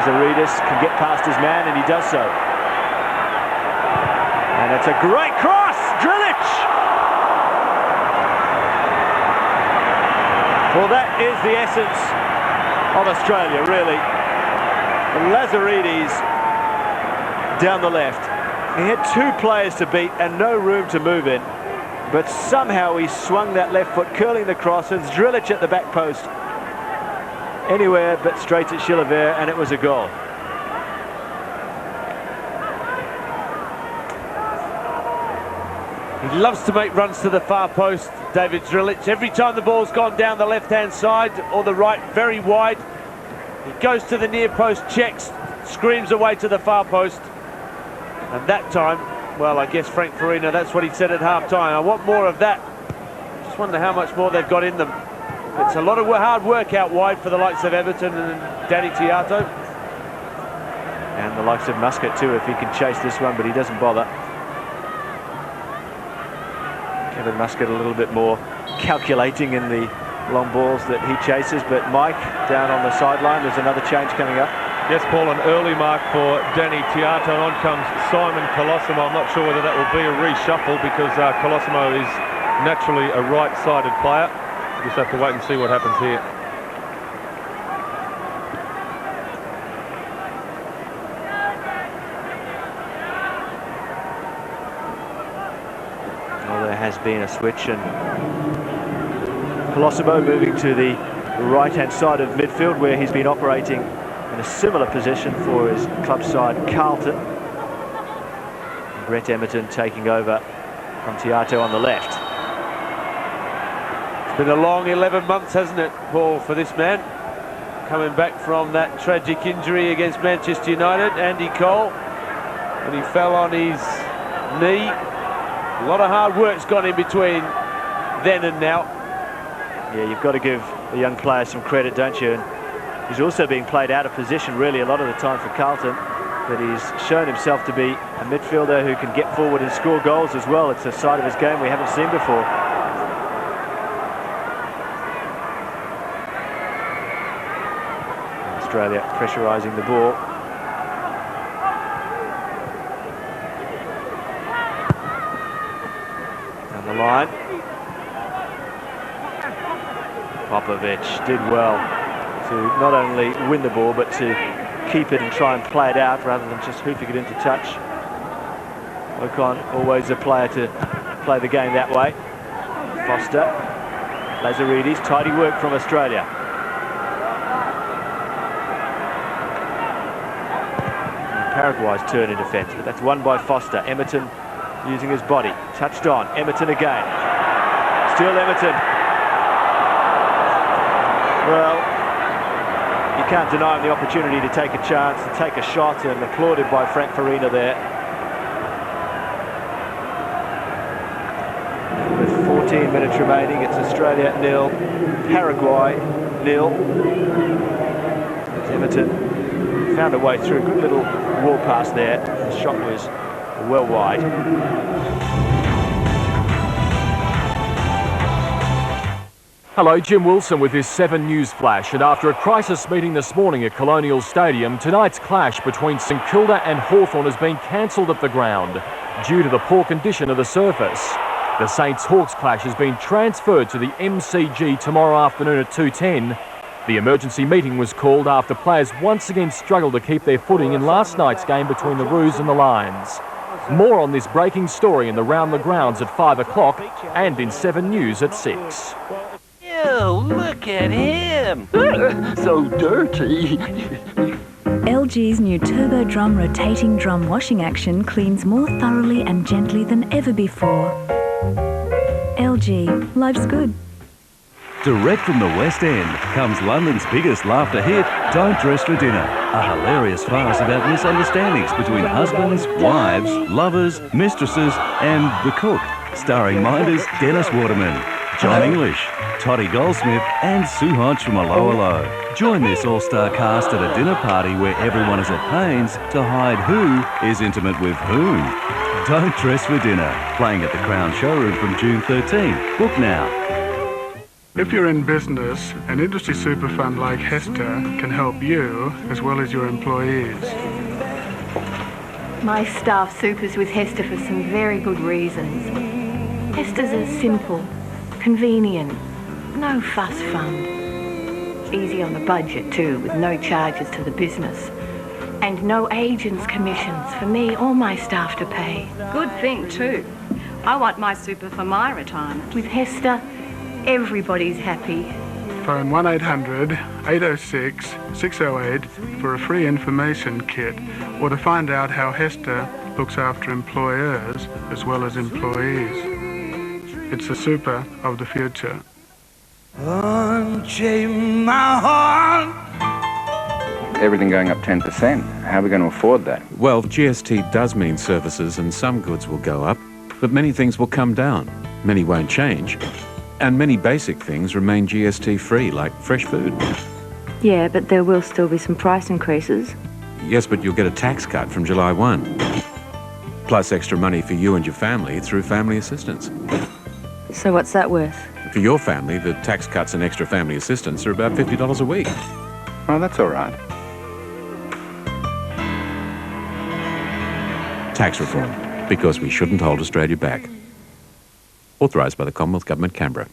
Azaridis can get past his man, and he does so. And it's a great cross! Drilic! Well, that is the essence of Australia, really. Lazaridis down the left. He had two players to beat and no room to move in, but somehow he swung that left foot, curling the cross, and Drilic at the back post. Anywhere but straight at Chilavert, and it was a goal. He loves to make runs to the far post, David Drilic. Every time the ball's gone down the left-hand side or the right, very wide, he goes to the near post, checks, screams away to the far post. And that time, well, I guess Frank Farina, that's what he said at half-time. I want more of that. Just wonder how much more they've got in them. It's a lot of hard work out wide for the likes of Everton and Danny Tiato. And the likes of Muscat too, if he can chase this one, but he doesn't bother. Kevin Muscat a little bit more calculating in the long balls that he chases, but Mike down on the sideline. There's another change coming up. Yes, Paul, an early mark for Danny Tiato. On comes Simon Colosimo. I'm not sure whether that will be a reshuffle because Colosimo is naturally a right-sided player. We'll just have to wait and see what happens here. Well, there has been a switch, and Colosimo moving to the right-hand side of midfield where he's been operating in a similar position for his club side, Carlton. Brett Emerton taking over from Tiato on the left. It's been a long 11 months, hasn't it, Paul, for this man? Coming back from that tragic injury against Manchester United, Andy Cole, when he fell on his knee. A lot of hard work's gone in between then and now. Yeah, you've got to give the young player some credit, don't you? And he's also being played out of position really a lot of the time for Carlton, but he's shown himself to be a midfielder who can get forward and score goals as well. It's a side of his game we haven't seen before. Australia pressurising the ball. Down the line. Popovic did well to not only win the ball but to keep it and try and play it out rather than just hoofing it into touch. Ocon, always a player to play the game that way. Foster, Lazaridis, tidy work from Australia. And Paraguay's turn in defence, but that's won by Foster. Emerton using his body, touched on, Emerton again. Still Emerton. Well, you can't deny him the opportunity to take a chance, to take a shot, and applauded by Frank Farina there. With 14 minutes remaining, it's Australia 0, Paraguay 0. Emerton found a way through, good little wall pass there. The shot was well wide. Hello, Jim Wilson with this 7 News Flash. And after a crisis meeting this morning at Colonial Stadium, tonight's clash between St Kilda and Hawthorn has been cancelled at the ground due to the poor condition of the surface. The Saints-Hawks clash has been transferred to the MCG tomorrow afternoon at 2:10. The emergency meeting was called after players once again struggled to keep their footing in last night's game between the Roos and the Lions. More on this breaking story in the Round the Grounds at 5 o'clock and in 7 News at 6. Ew, look at him! So dirty! LG's new Turbo Drum rotating drum washing action cleans more thoroughly and gently than ever before. LG, life's good. Direct from the West End comes London's biggest laughter hit, Don't Dress for Dinner. A hilarious farce about misunderstandings between husbands, wives, lovers, mistresses and the cook. Starring minders Dennis Waterman, John English, Toddy Goldsmith and Sue Hodge from Aloha Low. Join this all-star cast at a dinner party where everyone is at pains to hide who is intimate with whom. Don't Dress for Dinner, playing at the Crown Showroom from June 13. Book now. If you're in business, an industry super fund like Hester can help you as well as your employees. My staff supers with Hester for some very good reasons. Hester's a simple, convenient, no fuss fund. Easy on the budget too, with no charges to the business. And no agents' commissions for me or my staff to pay. Good thing too. I want my super for my retirement. With Hester, everybody's happy. Phone 1-800-806-608 for a free information kit, or to find out how Hester looks after employers as well as employees. It's the super of the future. Unchain my heart. Everything going up 10%. How are we going to afford that? Well, GST does mean services and some goods will go up, but many things will come down. Many won't change. And many basic things remain GST-free, like fresh food. Yeah, but there will still be some price increases. Yes, but you'll get a tax cut from July 1. Plus extra money for you and your family through family assistance. So what's that worth? For your family, the tax cuts and extra family assistance are about $50 a week. Oh, that's all right. Tax reform, because we shouldn't hold Australia back. Authorised by the Commonwealth Government, Canberra.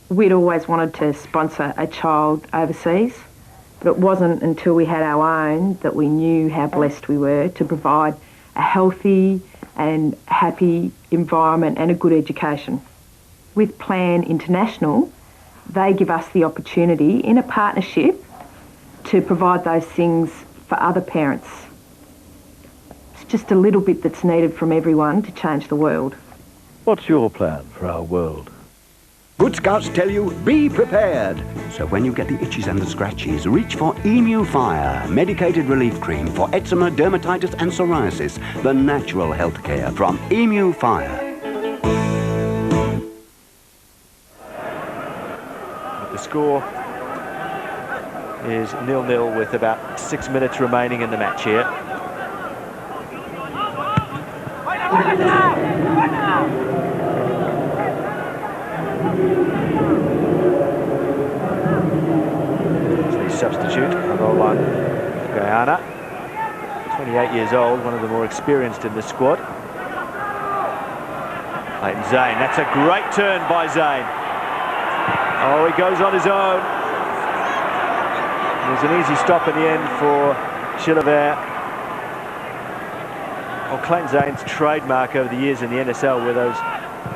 We'd always wanted to sponsor a child overseas, but it wasn't until we had our own that we knew how blessed we were to provide a healthy and happy environment and a good education. With Plan International, they give us the opportunity in a partnership to provide those things for other parents. It's just a little bit that's needed from everyone to change the world. What's your plan for our world? Good Scouts tell you, be prepared. So when you get the itches and the scratches, reach for Emu Fire, medicated relief cream for eczema, dermatitis and psoriasis. The natural health care from Emu Fire. The score is 0-0 with about 6 minutes remaining in the match here. Substitute on goal line, Guyana. 28 years old, one of the more experienced in this squad. Clayton Zane, that's a great turn by Zane. Oh, he goes on his own. It was an easy stop in the end for Chilavert. Well, Clayton Zane's trademark over the years in the NSL were those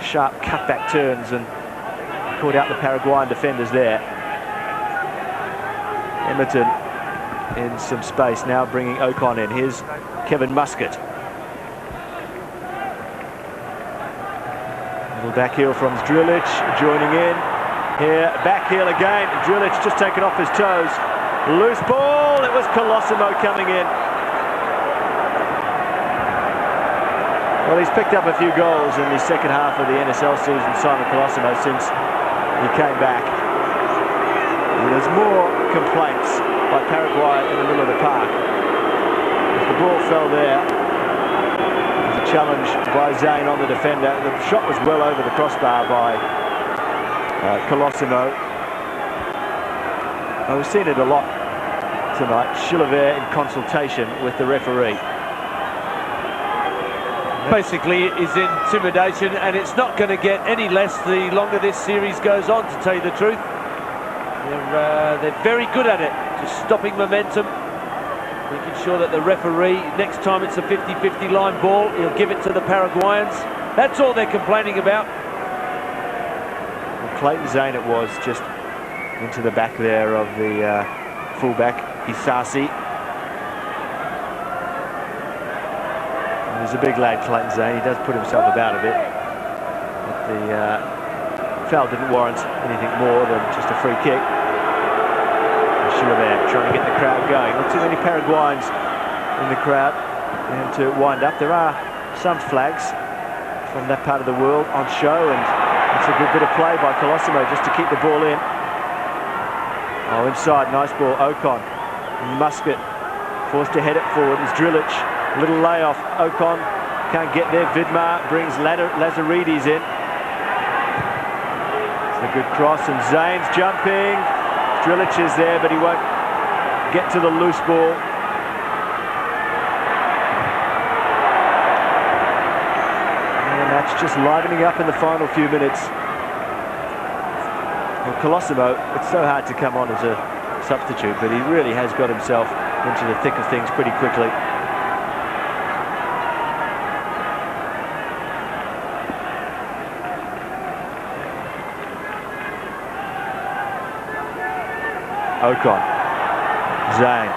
sharp cutback turns, and caught out the Paraguayan defenders there. Emerton in some space now, bringing Ocon in. Here's Kevin Muscat. Little back heel from Zdrilic, joining in. Here, back heel again. Zdrilic just taken off his toes. Loose ball, it was Colosimo coming in. Well, he's picked up a few goals in the second half of the NSL season, Simon Colosimo, since he came back. There's more complaints by Paraguay in the middle of the park. As the ball fell there, there's a challenge by Zane on the defender. The shot was well over the crossbar by Colosimo. We've seen it a lot tonight. Chilavert in consultation with the referee. Basically, it is intimidation, and it's not going to get any less the longer this series goes on, to tell you the truth. They're very good at it, just stopping momentum, making sure that the referee, next time it's a 50-50 line ball, he'll give it to the Paraguayans. That's all they're complaining about. Well, Clayton Zane it was, just into the back there of the fullback, Isasi. He's a big lad, Clayton Zane. He does put himself about a bit. But the foul didn't warrant anything more than just a free kick. Chilavert trying to get the crowd going. Not too many Paraguayans in the crowd. And to wind up, there are some flags from that part of the world on show, and it's a good bit of play by Colosimo just to keep the ball in. Oh, inside, nice ball, Ocon. Muscat forced to head it forward. Is Zdrilic, little layoff. Ocon can't get there. Vidmar brings Lazaridis in. It's a good cross, and Zane's jumping. Zdrilic is there, but he won't get to the loose ball. And the match just livening up in the final few minutes. Well, Colosimo, it's so hard to come on as a substitute, but he really has got himself into the thick of things pretty quickly. Ocon. Zane.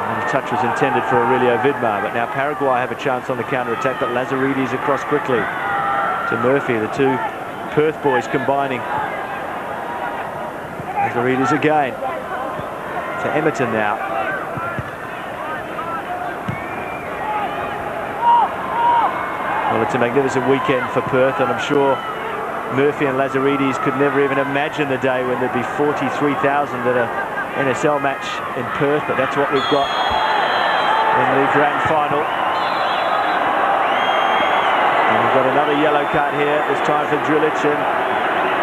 And the touch was intended for Aurelio Vidmar, but now Paraguay have a chance on the counter-attack, but Lazaridis across quickly to Murphy, the two Perth boys combining. Lazaridis again to Emerton now. Well, it's a magnificent weekend for Perth, and I'm sure Murphy and Lazaridis could never even imagine the day when there'd be 43,000 at a NSL match in Perth, but that's what we've got in the grand final. And we've got another yellow card here, this time for Drilic, and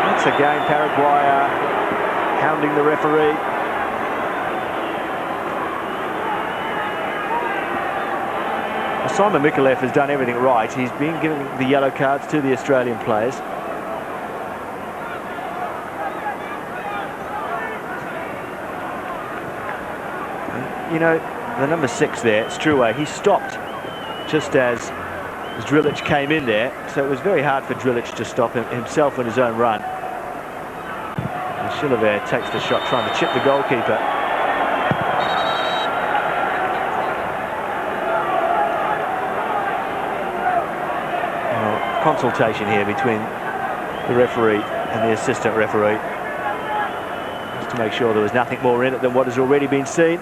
once again Paraguay hounding the referee. Simon Mikulev has done everything right. He's been giving the yellow cards to the Australian players. You know, the number 6 there, Struwe, he stopped just as Drilic came in there, so it was very hard for Drilic to stop himself on his own run. And Chilavert takes the shot, trying to chip the goalkeeper. Consultation here between the referee and the assistant referee, just to make sure there was nothing more in it than what has already been seen.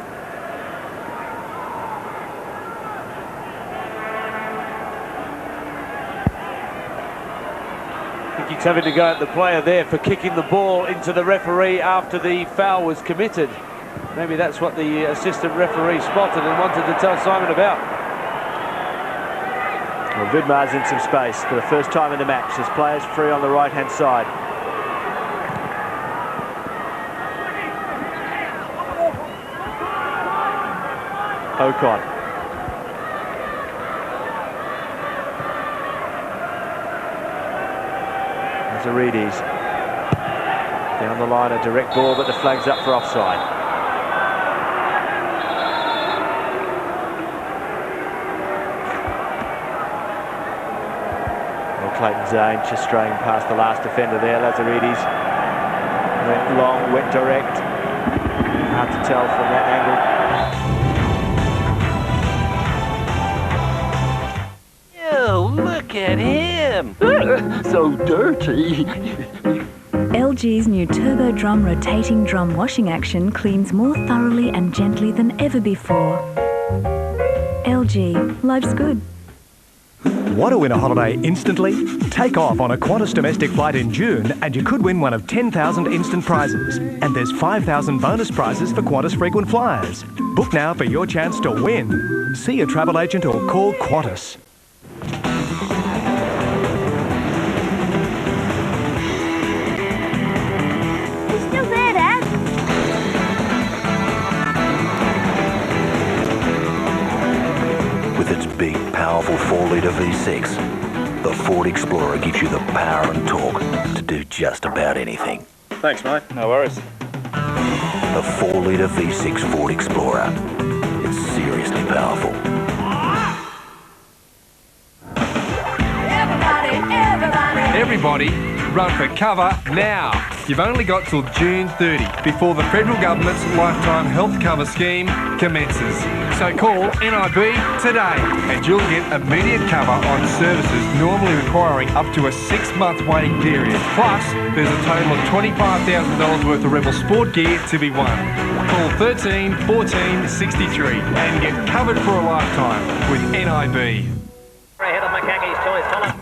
He's having to go at the player there for kicking the ball into the referee after the foul was committed. Maybe that's what the assistant referee spotted and wanted to tell Simon about. Well, Vidmar's in some space for the first time in the match. There's players free on the right-hand side. Ocon. Lazaridis. Down the line, a direct ball, but the flag's up for offside. Clayton Zane just straying past the last defender there. Lazaridis went long, went direct. Hard to tell from that Ew, angle. look at him! So dirty! LG's new turbo drum rotating drum washing action cleans more thoroughly and gently than ever before. LG, life's good. Want to win a holiday instantly? Take off on a Qantas domestic flight in June and you could win one of 10,000 instant prizes. And there's 5,000 bonus prizes for Qantas frequent flyers. Book now for your chance to win. See a travel agent or call Qantas. He's still there, Dad. With its big, powerful 4-litre V6, the Ford Explorer gives you the power and torque to do just about anything. Thanks, mate. No worries. The 4-litre V6 Ford Explorer. It's seriously powerful. Everybody, run for cover now. You've only got till June 30 before the federal government's lifetime health cover scheme commences. So call NIB today and you'll get immediate cover on services normally requiring up to a 6-month waiting period. Plus, there's a total of $25,000 worth of Rebel Sport gear to be won. Call 13 14 63 and get covered for a lifetime with NIB. Ahead of Makaki's choice, Thomas.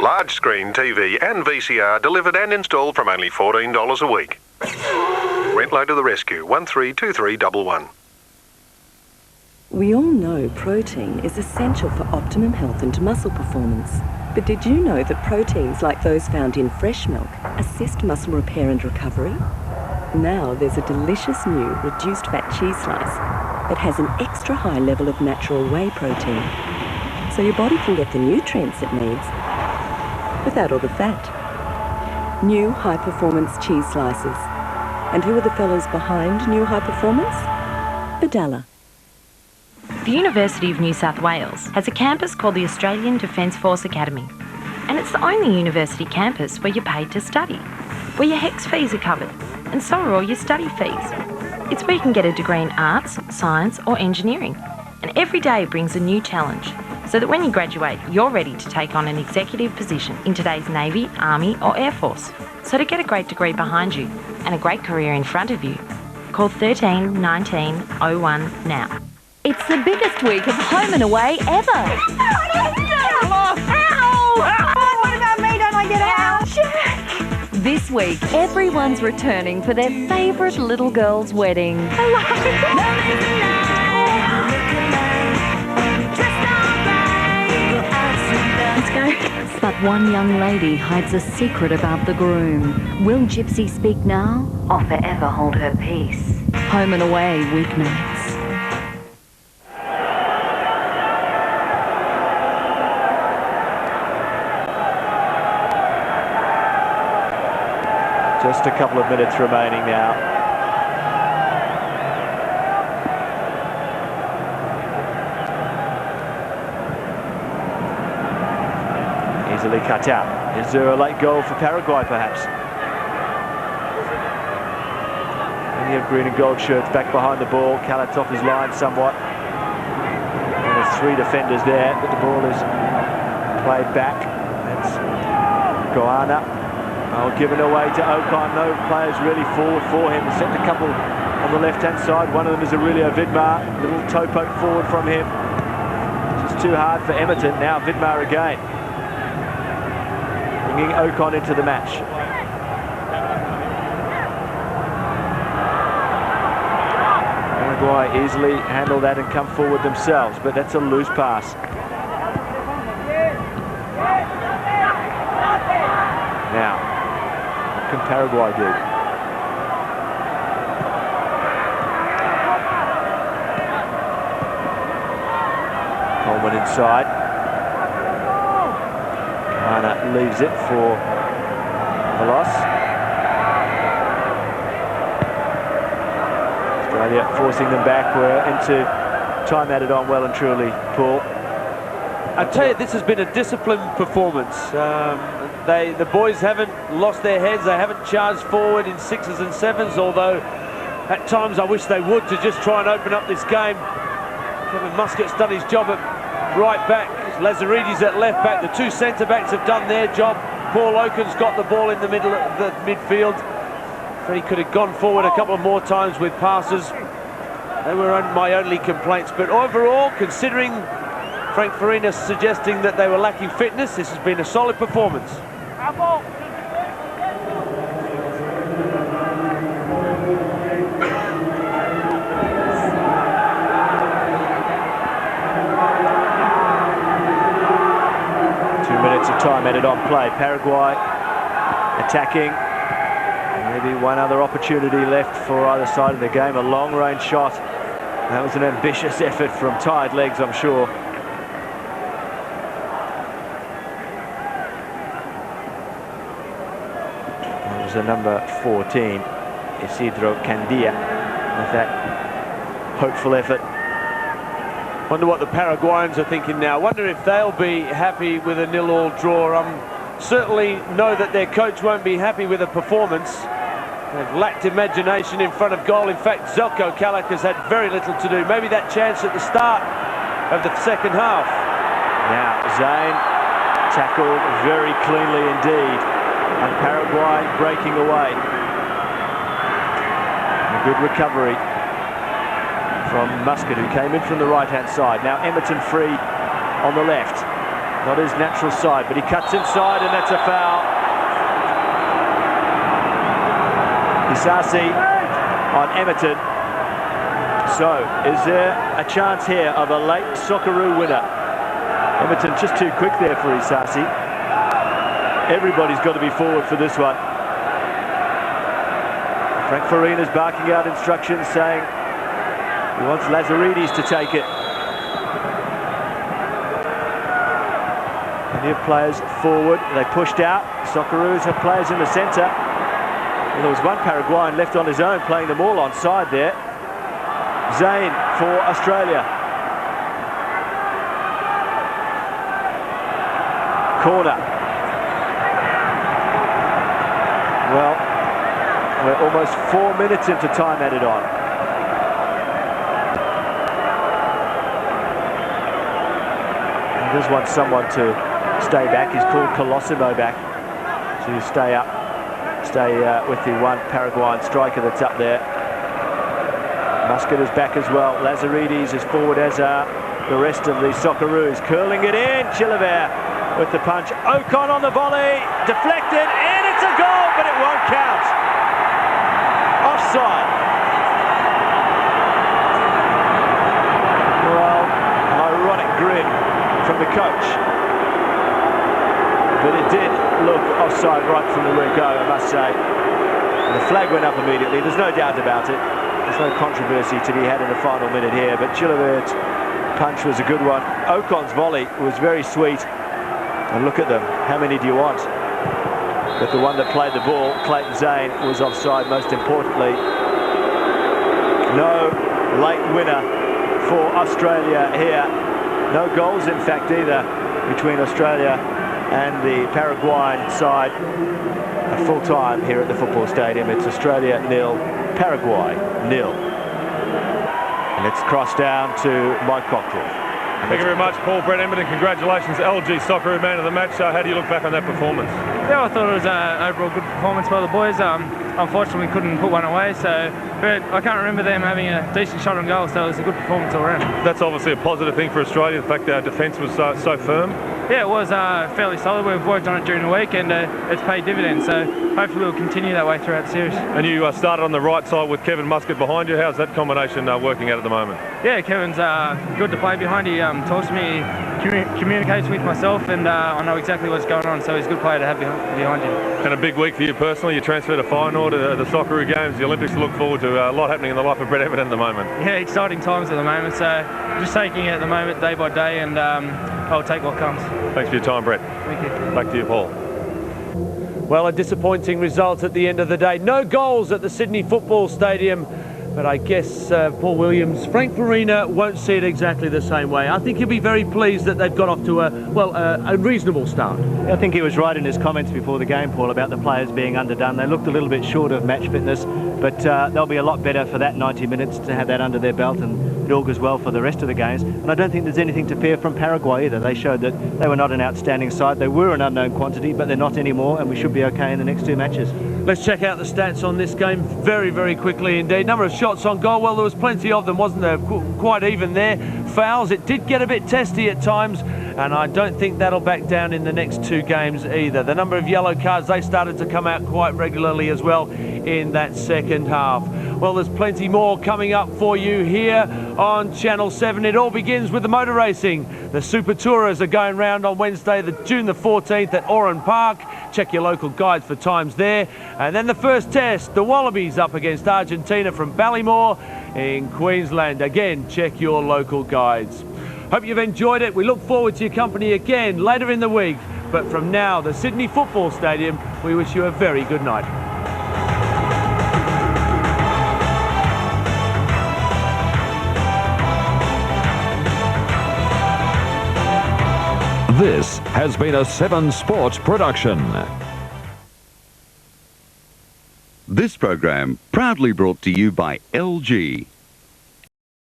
Large screen TV and VCR delivered and installed from only $14 a week. Rentlow to the rescue, 132311. We all know protein is essential for optimum health and muscle performance. But did you know that proteins like those found in fresh milk assist muscle repair and recovery? Now there's a delicious new reduced fat cheese slice that has an extra high level of natural whey protein, so your body can get the nutrients it needs without all the fat. New high-performance cheese slices. And who are the fellows behind new high-performance? Badalla. The University of New South Wales has a campus called the Australian Defence Force Academy. And it's the only university campus where you're paid to study, where your HECS fees are covered, and so are all your study fees. It's where you can get a degree in arts, science or engineering. And every day brings a new challenge, so that when you graduate, you're ready to take on an executive position in today's Navy, Army or Air Force. So to get a great degree behind you and a great career in front of you, call 13 19 01 now. It's the biggest week of home and away ever. What about me? Don't I get out? This week, everyone's returning for their favourite little girl's wedding. Let's go. But one young lady hides a secret about the groom. Will Gypsy speak now or forever hold her peace? Home and away weeknights. Just a couple of minutes remaining now. Easily cut out. Is there a late goal for Paraguay, perhaps? Many of green and gold shirts back behind the ball. Callett's off his line somewhat. And there's three defenders there, but the ball is played back. That's Goana. Oh, given away to Ocon. No players really forward for him. He sent a couple on the left-hand side. One of them is Aurelio Vidmar. Little toe poke forward from him. Just too hard for Emerton. Now Vidmar again. Bringing Ocon into the match. Paraguay easily handle that and come forward themselves, but that's a loose pass. Now, what can Paraguay do? Coleman inside. Ana leaves it for Veloz. Australia forcing them back. We're into time added on well and truly, Paul. I tell you, this has been a disciplined performance. The boys haven't lost their heads. They haven't charged forward in sixes and sevens, although at times I wish they would, to just try and open up this game. Kevin Muscat's done his job at right back. Lazaridis at left back. The two centre-backs have done their job. Paul Oaken's got the ball in the middle of the midfield. He could have gone forward a couple more times with passes. They were my only complaints. But overall, considering Frank Farina suggesting that they were lacking fitness, this has been a solid performance. 2 minutes of time added on play. Paraguay attacking. Maybe one other opportunity left for either side of the game. A long-range shot. That was an ambitious effort from tired legs, I'm sure. That was the number 14, Isidro Candia, with that hopeful effort. Wonder what the Paraguayans are thinking now. Wonder if they'll be happy with a 0-0 draw. Certainly know that their coach won't be happy with a performance. They've lacked imagination in front of goal. In fact, Zelko Kalac has had very little to do. Maybe that chance at the start of the second half. Now, Zane tackled very cleanly indeed. And Paraguay breaking away. A good recovery from Muscat, who came in from the right-hand side. Now Emerton free on the left. Not his natural side, but he cuts inside, and that's a foul. Isasi on Emerton. So, is there a chance here of a late Socceroo winner? Emerton just too quick there for Isasi. Everybody's got to be forward for this one. Frank Farina's barking out instructions saying he wants Lazaridis to take it. Plenty of players forward. They pushed out. Socceroos have players in the centre. Well, there was one Paraguayan left on his own, playing them all onside there. Zayn for Australia. Corner. Well, we're almost 4 minutes into time added on. He does want someone to stay back. He's called Colosimo back to stay up, with the one Paraguayan striker that's up there. Muscat is back as well. Lazaridis is forward, as are the rest of the Socceroos. Curling it in. Chilavert with the punch. Ocon on the volley. Deflected, and it's a goal, but it won't count. Offside. Well, ironic grin from the coach. But it did look offside right from the word go, I must say. And the flag went up immediately. There's no doubt about it. There's no controversy to be had in the final minute here, but Chilavert's punch was a good one. Ocon's volley was very sweet. And look at them. How many do you want? But the one that played the ball, Clayton Zayn, was offside most importantly. No late winner for Australia here. No goals, in fact, either between Australia and the Paraguayan side. At full time here at the football stadium, it's Australia 0, Paraguay 0. And it's crossed down to Mike Cockrell. Thank you very much, Paul. Brett Edmonton, congratulations, LG Socceroo man of the match. How do you look back on that performance? Yeah, I thought it was an overall good performance by the boys. Unfortunately, we couldn't put one away, but I can't remember them having a decent shot on goal, so it was a good performance all around. That's obviously a positive thing for Australia, the fact that our defence was so firm. Yeah, it was fairly solid. We've worked on it during the week, and it's paid dividends, so hopefully we'll continue that way throughout the series. And you started on the right side with Kevin Muscat behind you. How's that combination working out at the moment? Yeah, Kevin's good to play behind. He talks to me, communicates with myself, and I know exactly what's going on, so he's a good player to have behind you. And a big week for you personally. You transferred to Feyenoord to the Socceroo Games, the Olympics, to look forward to. A lot happening in the life of Brett Edmonton at the moment. Yeah, exciting times at the moment, so just taking it at the moment day by day, and I'll take what comes. Thanks for your time, Brett. Thank you. Back to you, Paul. Well, a disappointing result at the end of the day. No goals at the Sydney Football Stadium. But I guess, Paul Williams, Frank Farina won't see it exactly the same way. I think he'll be very pleased that they've got off to a reasonable start. I think he was right in his comments before the game, Paul, about the players being underdone. They looked a little bit short of match fitness, but they'll be a lot better for that 90 minutes to have that under their belt, and it augurs well for the rest of the games. And I don't think there's anything to fear from Paraguay either. They showed that they were not an outstanding side. They were an unknown quantity, but they're not anymore, and we should be okay in the next two matches. Let's check out the stats on this game very, very quickly indeed. Number of shots on goal, well, there was plenty of them, wasn't there? Quite even there. Fouls, it did get a bit testy at times, and I don't think that'll back down in the next two games either. The number of yellow cards, they started to come out quite regularly as well in that second half. Well, there's plenty more coming up for you here on Channel 7. It all begins with the motor racing. The Super Tourers are going round on Wednesday, June the 14th at Oran Park. Check your local guides for times there. And then the first test, the Wallabies up against Argentina from Ballymore in Queensland. Again, check your local guides. Hope you've enjoyed it. We look forward to your company again later in the week. But from now, the Sydney Football Stadium, we wish you a very good night. This has been a 7 Sports production. This program proudly brought to you by LG.